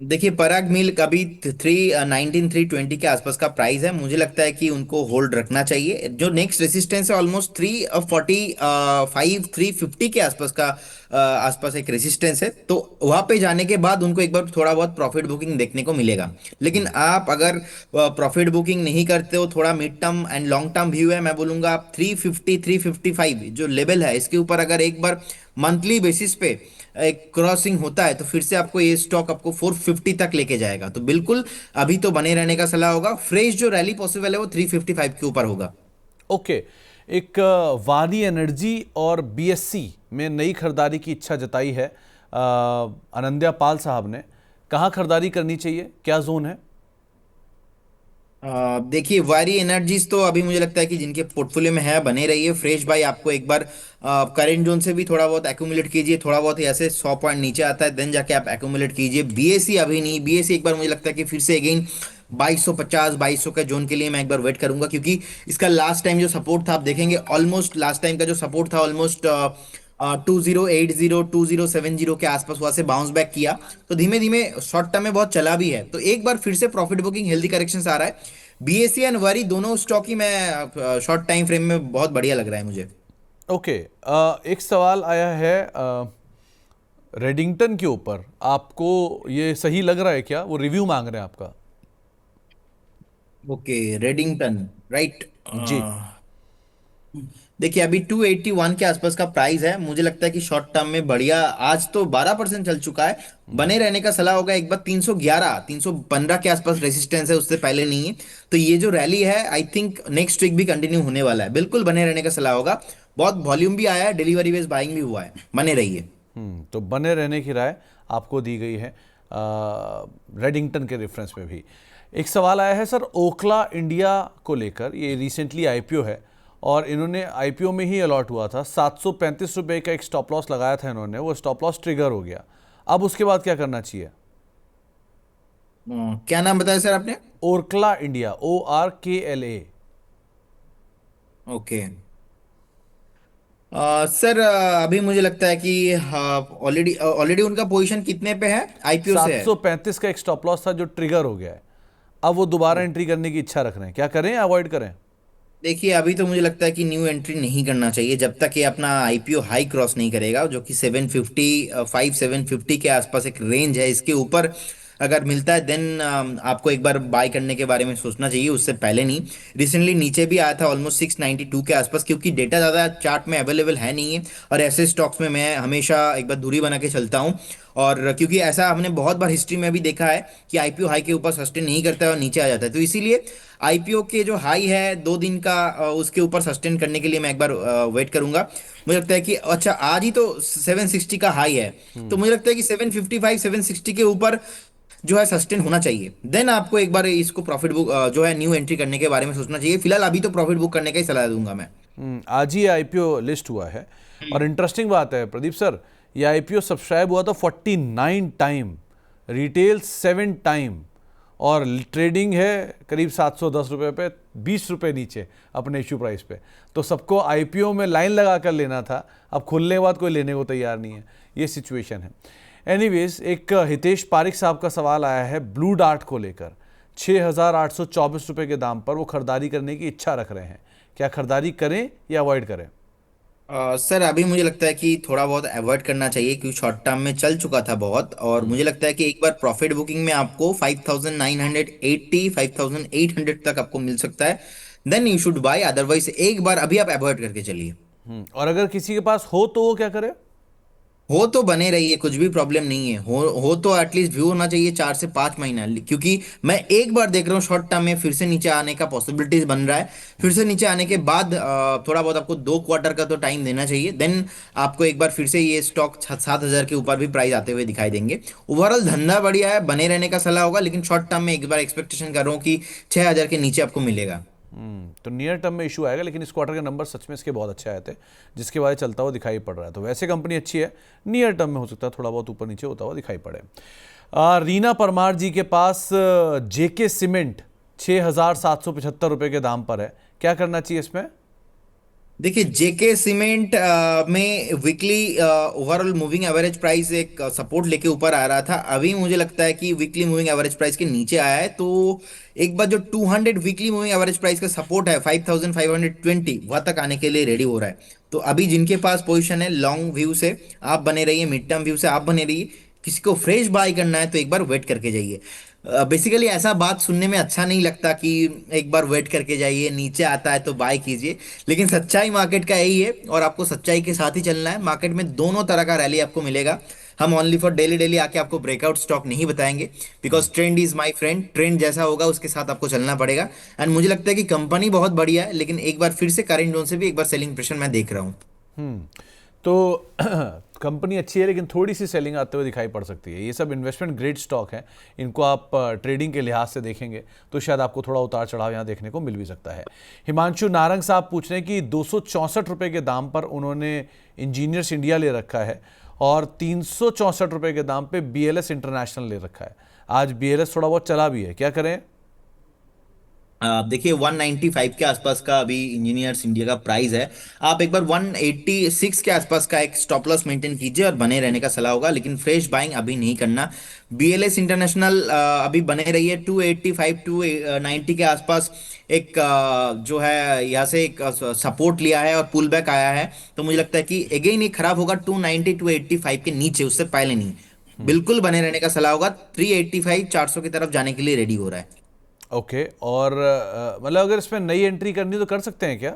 देखिए पराग मिल्क अभी 319 320 के आसपास का प्राइस है, मुझे लगता है कि उनको होल्ड रखना चाहिए। जो नेक्स्ट रेसिस्टेंस है ऑलमोस्ट 345 350 के आसपास का आसपास एक रेसिस्टेंस है, तो वहां पे जाने के बाद उनको एक बार थोड़ा बहुत प्रॉफिट बुकिंग देखने को मिलेगा। लेकिन आप अगर प्रॉफिट बुकिंग नहीं करते हो, थोड़ा mid term and long term view है, मैं बोलूंगा आप 350 355 जो लेवल है इसके ऊपर अगर एक बार मंथली बेसिस पे एक क्रॉसिंग होता है तो फिर से आपको ये स्टॉक आपको 450 तक लेके जाएगा। तो बिल्कुल अभी तो बने रहने का सलाह होगा। फ्रेश जो रैली पॉसिबल है वो 355 के ऊपर होगा। ओके। एक वादी एनर्जी और बीएससी में नई खरीदारी की इच्छा जताई है अनंद्या पाल साहब ने, कहाँ खरीदारी करनी चाहिए, क्या जोन है? देखिए वारी एनर्जीज तो अभी मुझे लगता है कि जिनके पोर्टफोलियो में है बने रहिए। फ्रेश भाई आपको एक बार करंट जोन से भी थोड़ा बहुत एक्यूमुलेट कीजिए, थोड़ा बहुत ऐसे 100 पॉइंट नीचे आता है देन जाके आप एक्यूमुलेट कीजिए। बीएससी अभी नहीं, बीएससी एक बार मुझे लगता है कि फिर से अगेन 2250 2200 के जोन के लिए मैं एक बार वेट करूंगा, क्योंकि इसका लास्ट टाइम जो सपोर्ट था आप देखेंगे, ऑलमोस्ट लास्ट टाइम का जो सपोर्ट था ऑलमोस्ट 2080 2070 के आसपास वहां से बाउंस बैक किया। तो धीमे धीमे शॉर्ट टर्म में बहुत चला भी है, तो एक बार फिर से प्रॉफिट बुकिंग हेल्दी करेक्शन आ रहा है। बीएससी एंड वरी दोनों स्टॉक ही मैं शॉर्ट टाइम फ्रेम में बहुत बढ़िया लग रहा है मुझे। ओके, एक सवाल आया है रेडिंगटन के ऊपर। आपको ये सही लग रहा है क्या? वो रिव्यू मांग रहे हैं आपका। Okay, Redington, right. जी। देखिए अभी 281 के आसपास का प्राइस है, मुझे लगता है कि शॉर्ट टर्म में बढ़िया, आज तो 12% चल चुका है। बने रहने का सलाह होगा। एक बार 311 315 के आसपास रेसिस्टेंस है, उससे पहले नहीं है। तो ये जो रैली है आई थिंक नेक्स्ट वीक भी कंटिन्यू होने वाला है, बिल्कुल बने रहने का सलाह होगा। बहुत वॉल्यूम भी आया है, डिलीवरी बेस्ड बाइंग भी हुआ है, बने रहिए। तो बने रहने की राय आपको दी गई है रेडिंगटन के रेफरेंस में भी। एक सवाल आया है सर ओखला इंडिया को लेकर। ये रिसेंटली आईपीओ है और इन्होंने आईपीओ में ही अलॉट हुआ था। 735 रुपये का एक स्टॉप लॉस लगाया था इन्होंने, वो स्टॉप लॉस ट्रिगर हो गया। अब उसके बाद क्या करना चाहिए? क्या नाम बताया सर आपने? ओरकला इंडिया, ORKLA। ओके। सर अभी मुझे लगता है कि ऑलरेडी ऑलरेडी उनका पोजीशन कितने पे है, आईपीओ से है? 735 का एक स्टॉप लॉस था जो ट्रिगर हो गया है। अब वो दोबारा एंट्री करने की इच्छा रख रहे हैं, क्या करें या अवॉइड करें? देखिए अभी तो मुझे लगता है कि न्यू एंट्री नहीं करना चाहिए जब तक ये अपना आईपीओ हाई क्रॉस नहीं करेगा, जो कि 750 के आसपास एक रेंज है। इसके ऊपर अगर मिलता है देन आपको एक बार बाय करने के बारे में सोचना चाहिए, उससे पहले नहीं। रिसेंटली नीचे भी आया था ऑलमोस्ट 692 के आसपास, क्योंकि डेटा ज़्यादा चार्ट में अवेलेबल है नहीं है। और ऐसे स्टॉक्स में मैं हमेशा एक बार दूरी बना के चलता हूँ। और क्योंकि ऐसा हमने बहुत बार हिस्ट्री में भी देखा है कि आईपीओ हाई के ऊपर सस्टेन नहीं करता है और नीचे आ जाता है। तो इसीलिए आईपीओ के जो हाई है 2 दिन का, उसके ऊपर सस्टेन करने के लिए मैं एक बार वेट करूंगा। मुझे लगता है कि अच्छा आज ही तो 760 का हाई है, तो मुझे लगता है कि 755 760 के ऊपर जो है सस्टेन होना चाहिए। देन आपको एक बार इसको प्रॉफिट बुक जो है न्यू एंट्री करने के बारे में सोचना चाहिए। फिलहाल अभी तो प्रॉफिट बुक करने का ही सलाह दूंगा मैं। आज ही आईपीओ लिस्ट हुआ है। और इंटरेस्टिंग बात है प्रदीप सर, ये आईपीओ सब्सक्राइब हुआ था 49 टाइम, रिटेल 7 टाइम, और ट्रेडिंग है करीब 710 रुपये पे, 20 रुपये नीचे अपने इश्यू प्राइस पे। तो सबको आईपीओ में लाइन लगा कर लेना था, अब खुलने के बाद कोई लेने को तैयार नहीं है। ये सिचुएशन है। एनीवेज, एक हितेश पारिक साहब का सवाल आया है ब्लू डार्ट को लेकर। 6,824 रुपये के दाम पर वो खरीदारी करने की इच्छा रख रहे हैं। क्या खरीदारी करें या अवॉइड करें? सर अभी मुझे लगता है कि थोड़ा बहुत अवॉइड करना चाहिए, क्योंकि शॉर्ट टर्म में चल चुका था बहुत। और मुझे लगता है कि एक बार प्रॉफिट बुकिंग में आपको 5,980 5,800 तक आपको मिल सकता है। Then you should buy, otherwise एक बार अभी आप अवॉइड करके चलिए। और अगर किसी के पास हो तो वो क्या करे? हो तो बने रहिए, कुछ भी प्रॉब्लम नहीं है। हो तो एटलीस्ट व्यू होना चाहिए 4 से 5 महीना, क्योंकि मैं एक बार देख रहा हूँ शॉर्ट टर्म में फिर से नीचे आने का पॉसिबिलिटीज बन रहा है। फिर से नीचे आने के बाद थोड़ा बहुत आपको 2 क्वार्टर का तो टाइम देना चाहिए। देन आपको एक बार फिर से ये स्टॉक 7,000 के ऊपर भी प्राइस आते हुए दिखाई देंगे। ओवरऑल धंधा बढ़िया है, बने रहने का सलाह होगा, लेकिन शॉर्ट टर्म में एक बार एक्सपेक्टेशन कर रहा हूँ कि 6,000 के नीचे आपको मिलेगा। तो नियर टर्म में इशू आएगा, लेकिन इस क्वार्टर के नंबर सच में इसके बहुत अच्छे आए थे, जिसके बाद चलता हुआ दिखाई पड़ रहा है। तो वैसे कंपनी अच्छी है, नियर टर्म में हो सकता है थोड़ा बहुत ऊपर नीचे होता हुआ दिखाई पड़े। रीना परमार जी के पास जेके सीमेंट 6,775 रुपये के दाम पर है, क्या करना चाहिए इसमें? देखिए जेके सीमेंट में weekly overall moving average price एक सपोर्ट लेके ऊपर आ रहा था। अभी मुझे लगता है कि वीकली मूविंग एवरेज प्राइस के नीचे आया है। तो एक बार जो 200 वीकली मूविंग एवरेज प्राइस का सपोर्ट है 5,520, वह तक आने के लिए रेडी हो रहा है। तो अभी जिनके पास पोजीशन है लॉन्ग व्यू से आप बने रहिए, मिड टर्म व्यू से आप बने रहिए। किसी को फ्रेश बाय करना है तो एक बार वेट करके जाइए। बेसिकली ऐसा बात सुनने में अच्छा नहीं लगता कि एक बार वेट करके जाइए, नीचे आता है तो बाय कीजिए, लेकिन सच्चाई मार्केट का यही है और आपको सच्चाई के साथ ही चलना है। मार्केट में दोनों तरह का रैली आपको मिलेगा। हम ओनली फॉर डेली डेली आके आपको ब्रेकआउट स्टॉक नहीं बताएंगे, because trend is my friend. Trend जैसा होगा उसके साथ आपको चलना पड़ेगा। एंड मुझे लगता है कि कंपनी बहुत बढ़िया है, लेकिन एक बार फिर से करेंट जोन से भी एक बार सेलिंग प्रेशर मैं देख रहा हूँ। तो कंपनी अच्छी है, लेकिन थोड़ी सी सेलिंग आते हुए दिखाई पड़ सकती है। ये सब इन्वेस्टमेंट ग्रेड स्टॉक है, इनको आप ट्रेडिंग के लिहाज से देखेंगे तो शायद आपको थोड़ा उतार चढ़ाव यहाँ देखने को मिल भी सकता है। हिमांशु नारंग साहब पूछ रहे हैं कि 264 रुपये के दाम पर उन्होंने इंजीनियर्स इंडिया ले रखा है और 364 रुपये के दाम पे BLS इंटरनेशनल ले रखा है। आज BLS थोड़ा बहुत चला भी है, क्या करें? देखिए 195 के आसपास का अभी इंजीनियर्स इंडिया का प्राइस है। आप एक बार 186 के आसपास का एक स्टॉप लॉस मेंटेन कीजिए और बने रहने का सलाह होगा, लेकिन फ्रेश बाइंग अभी नहीं करना। बीएलएस इंटरनेशनल अभी बने रही है 285 टू 90 के आसपास। एक जो है यहाँ से एक सपोर्ट लिया है और पुल बैक आया है, तो मुझे लगता है कि अगेन ये खराब होगा 290 टू 85 के नीचे, उससे पहले नहीं। बिल्कुल बने रहने का सलाह होगा। 385 400 की तरफ जाने के लिए रेडी हो रहा है। ओके, और मतलब अगर इसमें नई एंट्री करनी तो कर सकते हैं क्या?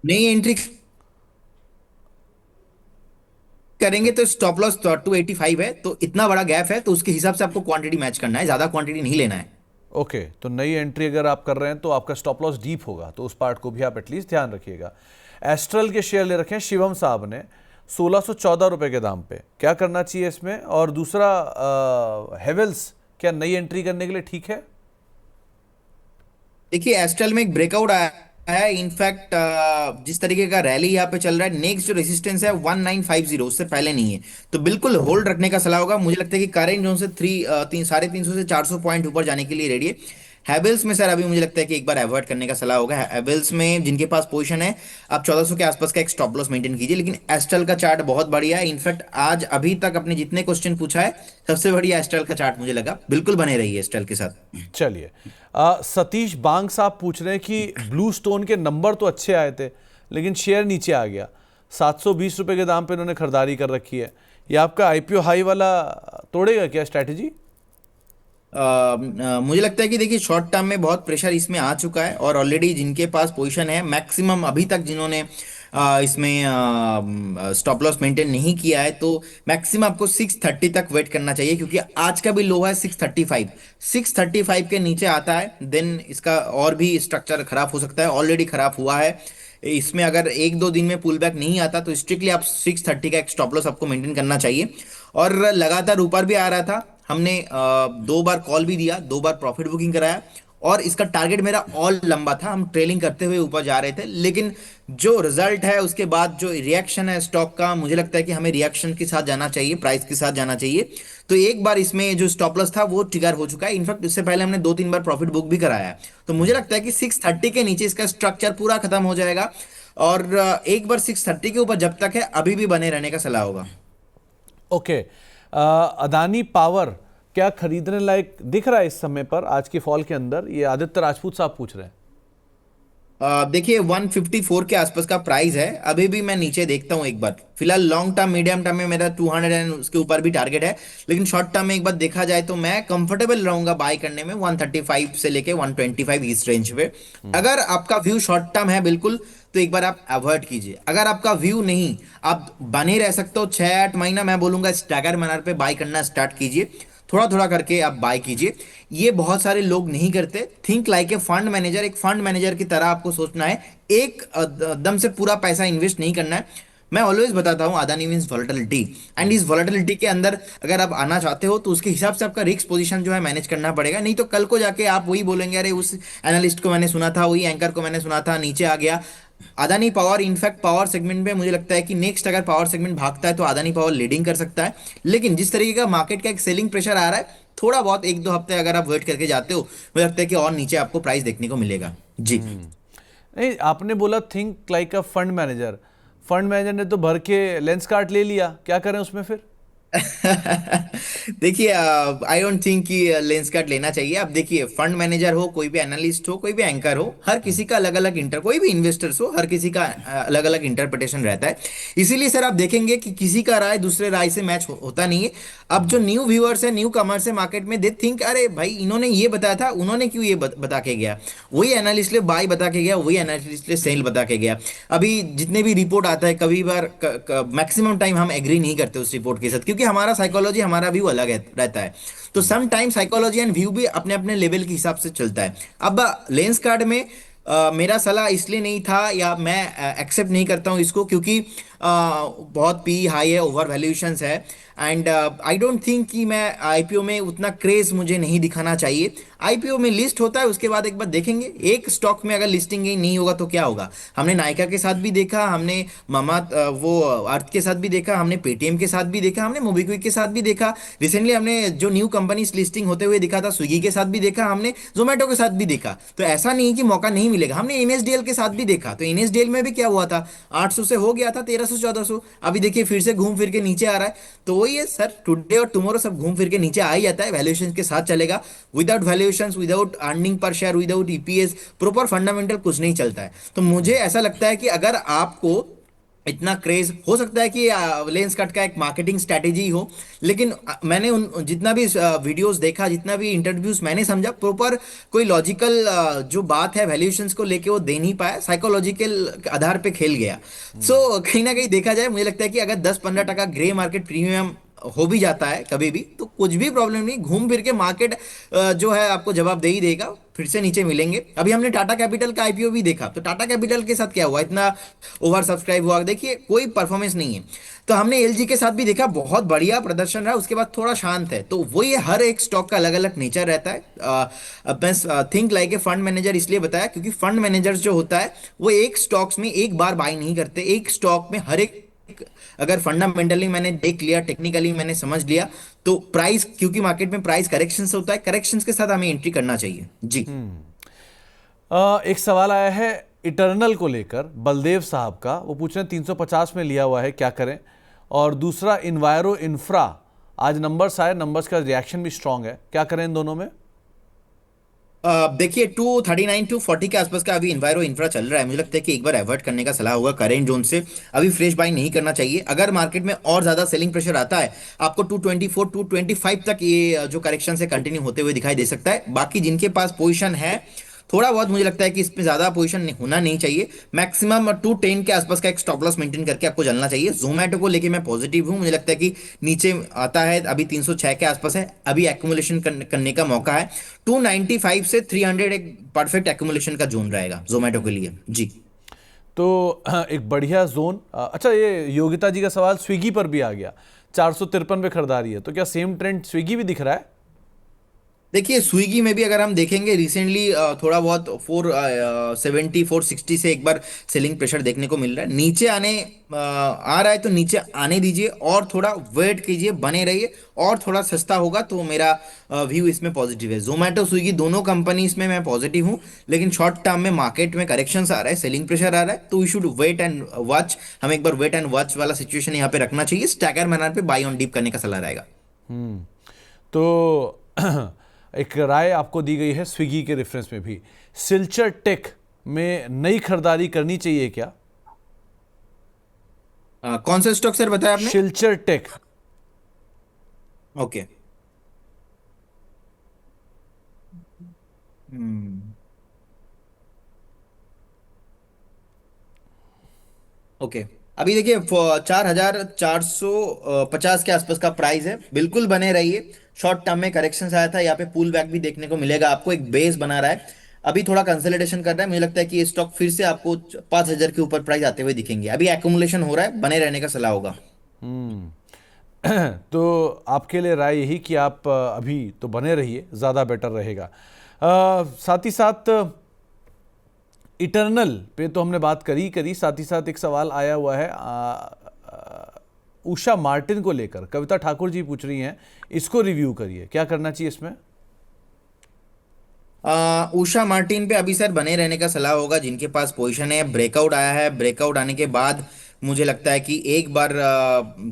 नई एंट्री करेंगे तो स्टॉप लॉस 285 है, तो इतना बड़ा गैप है, तो उसके हिसाब से आपको क्वांटिटी मैच करना है, ज्यादा क्वांटिटी नहीं लेना है। ओके, तो नई एंट्री अगर आप कर रहे हैं तो आपका स्टॉप लॉस डीप होगा, तो उस पार्ट को भी आप एटलीस्ट ध्यान रखिएगा। एस्ट्रल के शेयर ले रखे हैं शिवम साहब ने 1614 रुपए के दाम पे, क्या करना चाहिए इसमें? और दूसरा हेवेल्स क्या नई एंट्री करने के लिए ठीक है? देखिए एस्ट्रल में एक ब्रेकआउट आया है। इनफैक्ट जिस तरीके का रैली यहाँ पे चल रहा है, नेक्स्ट जो रेजिस्टेंस है 1950, उससे पहले नहीं है, तो बिल्कुल होल्ड रखने का सलाह होगा। मुझे लगता है कि करेंट जोन से 350 से 400 पॉइंट ऊपर जाने के लिए रेडी है। हैवेल्स में सर अभी मुझे लगता है कि एक बार अवॉइड करने का सलाह होगा। हैवेल्स में जिनके पास पोजीशन है, आप 1400 के आसपास का एक स्टॉप लॉस मेंटेन कीजिए। लेकिन एस्ट्रल का चार्ट बहुत बढ़िया है। इनफैक्ट आज अभी तक अपने जितने क्वेश्चन पूछा है, सबसे बढ़िया एस्ट्रल का चार्ट मुझे लगा। बिल्कुल बने रहिए एस्ट्रल के साथ। चलिए, सतीश बांग साहब पूछ रहे हैं कि ब्लू स्टोन के नंबर तो अच्छे आए थे लेकिन शेयर नीचे आ गया, 720 रुपए के दाम पे इन्होंने खरीदारी कर रखी है। ये आपका आईपीओ हाई वाला तोड़ेगा क्या स्ट्रैटेजी? मुझे लगता है कि देखिए शॉर्ट टर्म में बहुत प्रेशर इसमें आ चुका है, और ऑलरेडी जिनके पास पोजीशन है मैक्सिमम अभी तक जिन्होंने इसमें स्टॉप लॉस मेंटेन नहीं किया है, तो मैक्सिमम आपको 630 तक वेट करना चाहिए, क्योंकि आज का भी लो है 635। 635 के नीचे आता है देन इसका और भी स्ट्रक्चर खराब हो सकता है, ऑलरेडी खराब हुआ है। इसमें अगर एक दो दिन में पुल बैक नहीं आता तो स्ट्रिक्टली आप 630 का एक स्टॉप लॉस आपको मेंटेन करना चाहिए। और लगातार ऊपर भी आ रहा था। हमने 2 बार कॉल भी दिया, 2 बार प्रॉफिट बुकिंग कराया, और इसका टारगेट मेरा ऑल लंबा था। हम ट्रेलिंग करते हुए ऊपर जा रहे थे, लेकिन जो रिजल्ट है उसके बाद जो रिएक्शन है स्टॉक का, मुझे लगता है कि हमें रिएक्शन के साथ जाना चाहिए, प्राइस के साथ जाना चाहिए। तो एक बार इसमें जो स्टॉप लॉस था वो ट्रिगर हो चुका है। इनफैक्ट इससे पहले हमने 2-3 बार प्रॉफिट बुक भी कराया है। तो मुझे लगता है कि 630 के नीचे इसका स्ट्रक्चर पूरा खत्म हो जाएगा, और एक बार 630 के ऊपर जब तक है अभी भी बने रहने का सलाह होगा। ओके, अदानी पावर क्या खरीदने लायक दिख रहा है इस समय पर आज के फॉल के अंदर? ये आदित्य राजपूत साहब पूछ रहे हैं। देखिए 154 के आसपास का प्राइस है। अभी भी मैं नीचे देखता हूँ एक बार। फिलहाल लॉन्ग टर्म मीडियम टर्म में मेरा 200 एंड उसके ऊपर भी टारगेट है, लेकिन शॉर्ट टर्म में एक बार देखा जाए तो मैं कंफर्टेबल रहूंगा बाय करने में 135 से लेके 125 इस रेंज पे। अगर आपका व्यू शॉर्ट टर्म है बिल्कुल, तो एक बार आप अवॉइड कीजिए। अगर आपका व्यू नहीं, आप बने रह सकते हो 6-8 महीना, मैं बोलूंगा स्टैगर मैनर पे बाय करना स्टार्ट कीजिए। थोड़ा थोड़ा करके आप बाय कीजिए। ये बहुत सारे लोग नहीं करते। Think like a fund manager. एक फंड मैनेजर की तरह आपको सोचना है, एक दम से पूरा पैसा इन्वेस्ट नहीं करना है। मैं ऑलवेज बताता हूं अदानी मीन्स वॉलेटिलिटी, एंड इस वॉलेटिलिटी के अंदर अगर आप आना चाहते हो तो उसके हिसाब से आपका रिस्क पोजीशन जो है मैनेज करना पड़ेगा। नहीं तो कल को जाके आप वही बोलेंगे, अरे उस एनालिस्ट को मैंने सुना था, वही एंकर को मैंने सुना था, नीचे आ गया। Adani power, in fact power segment में मुझे लगता है कि नेक्स्ट अगर पावर सेगमेंट भागता है तो अदानी पावर लीडिंग कर सकता है। लेकिन जिस तरीके का मार्केट का एक सेलिंग प्रेशर आ रहा है, थोड़ा बहुत 1-2 हफ्ते अगर आप वेट करके जाते हो, मुझे लगता है कि और नीचे आपको प्राइस देखने को मिलेगा जी। नहीं, आपने बोला think like a fund manager. Fund manager ने तो भर के लेंस कार्ट ले लिया, क्या करें उसमें फिर? देखिए आई डोंट थिंक कि लेंस कार्ट लेना चाहिए। अब देखिए फंड मैनेजर हो, कोई भी एनालिस्ट हो, कोई भी एंकर हो, हर किसी का अलग अलग कोई भी इन्वेस्टर्स हो, हर किसी का अलग अलग इंटरप्रिटेशन रहता है। इसीलिए सर आप देखेंगे कि किसी का राय दूसरे राय से मैच होता नहीं है। अब जो न्यू व्यूअर्स है, न्यू कमर्स है मार्केट में, दे थिंक अरे भाई इन्होंने ये बताया था, उन्होंने क्यों ये बता के गया, वही एनालिस्ट ले बाय बता के गया, वही एनालिस्ट ले सेल बता के गया। अभी जितने भी रिपोर्ट आता है, कभी बार मैक्सिमम टाइम हम एग्री नहीं करते उस रिपोर्ट के साथ, क्योंकि हमारा साइकोलॉजी, हमारा व्यू अलग रहता है। तो some time psychology and view भी अपने अपने लेवल के हिसाब से चलता है। अब लेंस कार्ड में मेरा सलाह इसलिए नहीं था, या मैं एक्सेप्ट नहीं करता हूं इसको, क्योंकि बहुत पी हाई है, ओवर वैल्यूएशंस है, एंड आई डोंट थिंक कि मैं आईपीओ में उतना क्रेज मुझे नहीं दिखाना चाहिए। आईपीओ में लिस्ट होता है, उसके बाद एक बार देखेंगे। एक स्टॉक में अगर लिस्टिंग ही नहीं होगा तो क्या होगा? हमने नायका के साथ भी देखा, हमने वो अर्थ के साथ भी देखा, हमने पेटीएम के साथ भी देखा, हमने मोबिक्विक के साथ भी देखा। रिसेंटली हमने जो न्यू कंपनीज लिस्टिंग होते हुए दिखा था, स्विगी के साथ भी देखा, हमने जोमेटो के साथ भी देखा। तो ऐसा नहीं कि मौका नहीं मिलेगा। हमने एनएसडीएल के साथ भी देखा, तो एनएसडीएल में भी क्या हुआ था, 800 से हो गया था 1300 1400, अभी देखिए फिर से घूम फिर के नीचे आ रहा है। तो वही है सर, टुडे और टुमारो सब घूम फिर के नीचे आ ही जाता है, वैल्यूएशन के साथ चलेगा। Without valuation, without earning per share, without EPS, proper fundamental कुछ नहीं चलता है। तो मुझे ऐसा लगता है कि अगर आपको इतना क्रेज, हो सकता है कि लेंस कट का एक मार्केटिंग स्ट्रेटेजी हो, लेकिन मैंने उन जितना भी वीडियोस देखा, जितना भी इंटरव्यूज मैंने समझा, प्रॉपर कोई लॉजिकल जो बात है वैल्यूएशंस को लेके वो दे नहीं पाया, साइकोलॉजिकल आधार पे खेल गया। सो कहीं ना कहीं देखा जाए, मुझे लगता है कि अगर 10-15 टका ग्रे मार्केट प्रीमियम हो भी जाता है कभी भी, तो कुछ भी प्रॉब्लम नहीं, घूम फिर के मार्केट जो है आपको जवाब दे ही देगा, फिर से नीचे मिलेंगे। अभी हमने टाटा कैपिटल का आईपीओ भी देखा, तो टाटा कैपिटल के साथ क्या हुआ, इतना ओवर सब्सक्राइब हुआ, देखिए कोई परफॉर्मेंस नहीं है। तो हमने एलजी के साथ भी देखा, बहुत बढ़िया प्रदर्शन रहा, उसके बाद थोड़ा शांत है। तो वही है, हर एक स्टॉक का अलग अलग नेचर रहता है। मैं think like a fund manager इसलिए बताया क्योंकि फंड मैनेजर जो होता है वो एक स्टॉक्स में एक बार बाय नहीं करते, एक स्टॉक में हर एक, अगर फंडामेंटली मैंने देख लिया, टेक्निकली मैंने समझ लिया, तो प्राइस, क्योंकि मार्केट में प्राइस करेक्शंस होता है, करेक्शंस के साथ हमें एंट्री करना चाहिए जी। एक सवाल आया है इटर्नल को लेकर, बलदेव साहब का। वो पूछ रहे हैं 350 में लिया हुआ है, क्या करें? और दूसरा इन्वायरो इंफ्रा, आज नंबर्स आए, नंबर्स का रिएक्शन भी स्ट्रांग है, क्या करें इन दोनों में? देखिए 239 टू 40 के आसपास का अभी इन्वायरो इंफ्रा चल रहा है, मुझे लगता है कि एक बार एवर्ट करने का सलाह होगा करेंट जोन से। अभी फ्रेश बाइंग नहीं करना चाहिए। अगर मार्केट में और ज्यादा सेलिंग प्रेशर आता है, आपको 224 225 तक ये जो करेक्शन से कंटिन्यू होते हुए दिखाई दे सकता है। बाकी जिनके पास पोजीशन है, थोड़ा बहुत मुझे लगता है कि इसमें ज्यादा पोजीशन होना नहीं चाहिए। मैक्सिमम 210 के आसपास का एक स्टॉप लॉस मेंटेन करके आपको चलना चाहिए। जोमेटो को लेके मैं पॉजिटिव हूं, मुझे लगता है कि नीचे आता है, अभी 306 के आसपास है, अभी एक्यूमुलेशन करने का मौका है। 295 से 300 एक परफेक्ट एक्यूमुलेशन का जोन रहेगा जोमेटो के लिए जी। तो एक बढ़िया जोन। अच्छा, ये योगिता जी का सवाल स्विगी पर भी आ गया, 453 पे खरीदारी है, तो क्या सेम ट्रेंड स्विगी भी दिख रहा है? देखिए स्विगी में भी अगर हम देखेंगे, रिसेंटली थोड़ा बहुत 470 460 से एक बार सेलिंग प्रेशर देखने को मिल रहा है। नीचे आ रहा है तो नीचे आने दीजिए और थोड़ा वेट कीजिए, बने रहिए, और थोड़ा सस्ता होगा तो मेरा व्यू इसमें पॉजिटिव है। जोमेटो स्विगी दोनों कंपनीज में मैं पॉजिटिव हूँ, लेकिन शॉर्ट टर्म में मार्केट में करेक्शंस आ रहा है, सेलिंग प्रेशर आ रहा है, तो we should wait and watch. हमें एक बार वेट एंड वॉच वाला सिचुएशन यहाँ पे रखना चाहिए। स्टैगर मैनर पे बाई ऑन डीप करने का सलाह रहेगा। तो एक राय आपको दी गई है स्विगी के रेफरेंस में भी। सिल्चर टेक में नई खरीदारी करनी चाहिए क्या? कौन सा स्टॉक सर बताया आपने? सिल्चर टेक। ओके। हम्म। ओके। अभी देखिए 4,450 के आसपास का प्राइस है, बिल्कुल बने रहिए। शॉर्ट टर्म में करेक्शन आया था, यहाँ पे पुल बैक भी देखने को मिलेगा आपको, एक बेस बना रहा है, अभी थोड़ा कंसोलिडेशन कर रहा है। मुझे लगता है कि ये स्टॉक फिर से आपको 5,000 के ऊपर प्राइस आते हुए दिखेंगे। अभी एक्यूमुलेशन हो रहा है, बने रहने का सलाह होगा। तो आपके लिए राय यही कि आप अभी तो बने रहिए, ज़्यादा बेटर रहेगा। साथ ही साथ इटर्नल पे तो हमने बात करी, साथ ही साथ एक सवाल आया हुआ है उषा मार्टिन को लेकर। कविता ठाकुर जी पूछ रही हैं, इसको रिव्यू करिए, क्या करना चाहिए इसमें? उषा मार्टिन पे अभी सर बने रहने का सलाह होगा। जिनके पास पोजीशन है, ब्रेकआउट आया है, ब्रेकआउट आने के बाद मुझे लगता है कि एक बार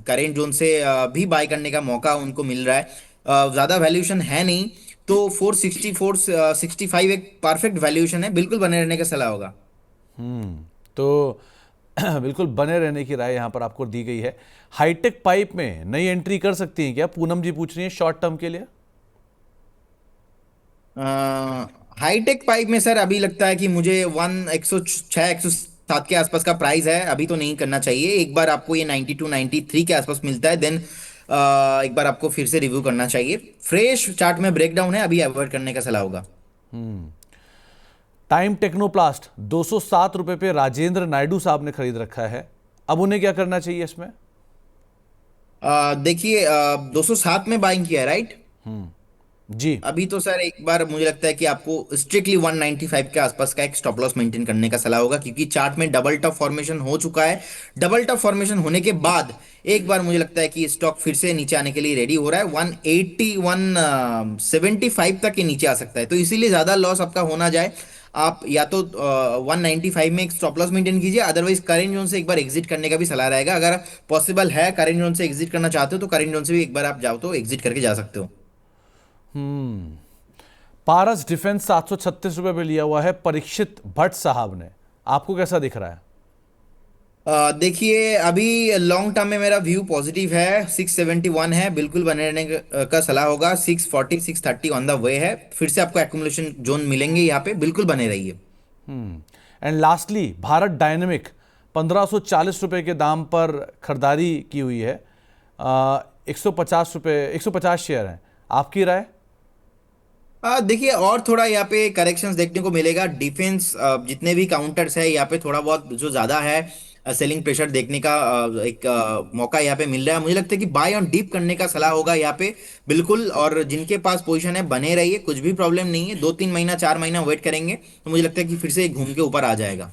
करेंट जोन से भी बाय करने का मौका उनको मिल रहा है। ज्यादा वैल्यूएशन है नहीं, तो 460 465 एक परफेक्ट वैल्यूएशन है, बिल्कुल बने रहने का सलाह होगा। तो बिल्कुल बने रहने की राय यहाँ पर आपको दी गई है। हाईटेक पाइप में नई एंट्री कर सकती हैं क्या, पूनम जी पूछ रही हैं, शॉर्ट टर्म के लिए? हाईटेक पाइप में सर अभी लगता है कि मुझे 106 107 के आसपास का प्राइस है, अभी तो नहीं करना चाहिए। एक बार आपको ये 92 93 के आसपास मिलता है, देन एक बार आपको फिर से रिव्यू करना चाहिए। फ्रेश चार्ट में ब्रेकडाउन है, अभी अवॉइड करने का सलाह होगा। टाइम टेक्नोप्लास्ट 207 रुपए पे राजेंद्र नायडू साहब ने खरीद रखा है, अब उन्हें क्या करना चाहिए इसमें? देखिए 207 में बाइंग किया है, राइट? जी। अभी तो सर एक बार मुझे लगता है कि आपको स्ट्रिक्टली 195 के आसपास का एक स्टॉप लॉस मेंटेन करने का सलाह होगा, क्योंकि चार्ट में डबल टॉप फॉर्मेशन हो चुका है। डबल टॉप फॉर्मेशन होने के बाद एक बार मुझे लगता है कि स्टॉक फिर से नीचे आने के लिए रेडी हो रहा है। 180 175 तक के नीचे आ सकता है, तो इसीलिए ज्यादा लॉस आपका होना जाए, आप या तो 195 में एक स्टॉप लॉस मेंटेन कीजिए, अदरवाइज करेंट जोन से एक बार एग्जिट करने का भी सलाह रहेगा। अगर पॉसिबल है करेंट जोन से एग्जिट करना चाहते हो तो करेंट जोन से भी एक बार आप जाओ तो एग्जिट करके जा सकते हो। पारस डिफेंस 736 रुपए पे लिया हुआ है परीक्षित भट्ट साहब ने, आपको कैसा दिख रहा है? देखिए अभी लॉन्ग टर्म में मेरा व्यू पॉजिटिव है। 671 है, बिल्कुल बने रहने का सलाह होगा। 640 630 ऑन द वे है, फिर से आपको एक्युमुलेशन जोन मिलेंगे यहाँ पे, बिल्कुल बने रहिए। एंड लास्टली भारत डायनेमिक 1540 रुपए के दाम पर खरीदारी की हुई है। 150 रुपए, 150 शेयर हैं, आपकी राय? देखिए और थोड़ा यहाँ पे करेक्शंस देखने को मिलेगा। डिफेंस जितने भी काउंटर्स है यहाँ पे थोड़ा बहुत जो ज्यादा है सेलिंग प्रेशर देखने का एक मौका यहाँ पे मिल रहा है। मुझे लगता है कि बाय ऑन डीप करने का सलाह होगा यहाँ पे, बिल्कुल। और जिनके पास पोजीशन है बने रहिए, कुछ भी प्रॉब्लम नहीं है। 2 3 महीना 4 महीना वेट करेंगे तो मुझे लगता है कि फिर से घूम के ऊपर आ जाएगा।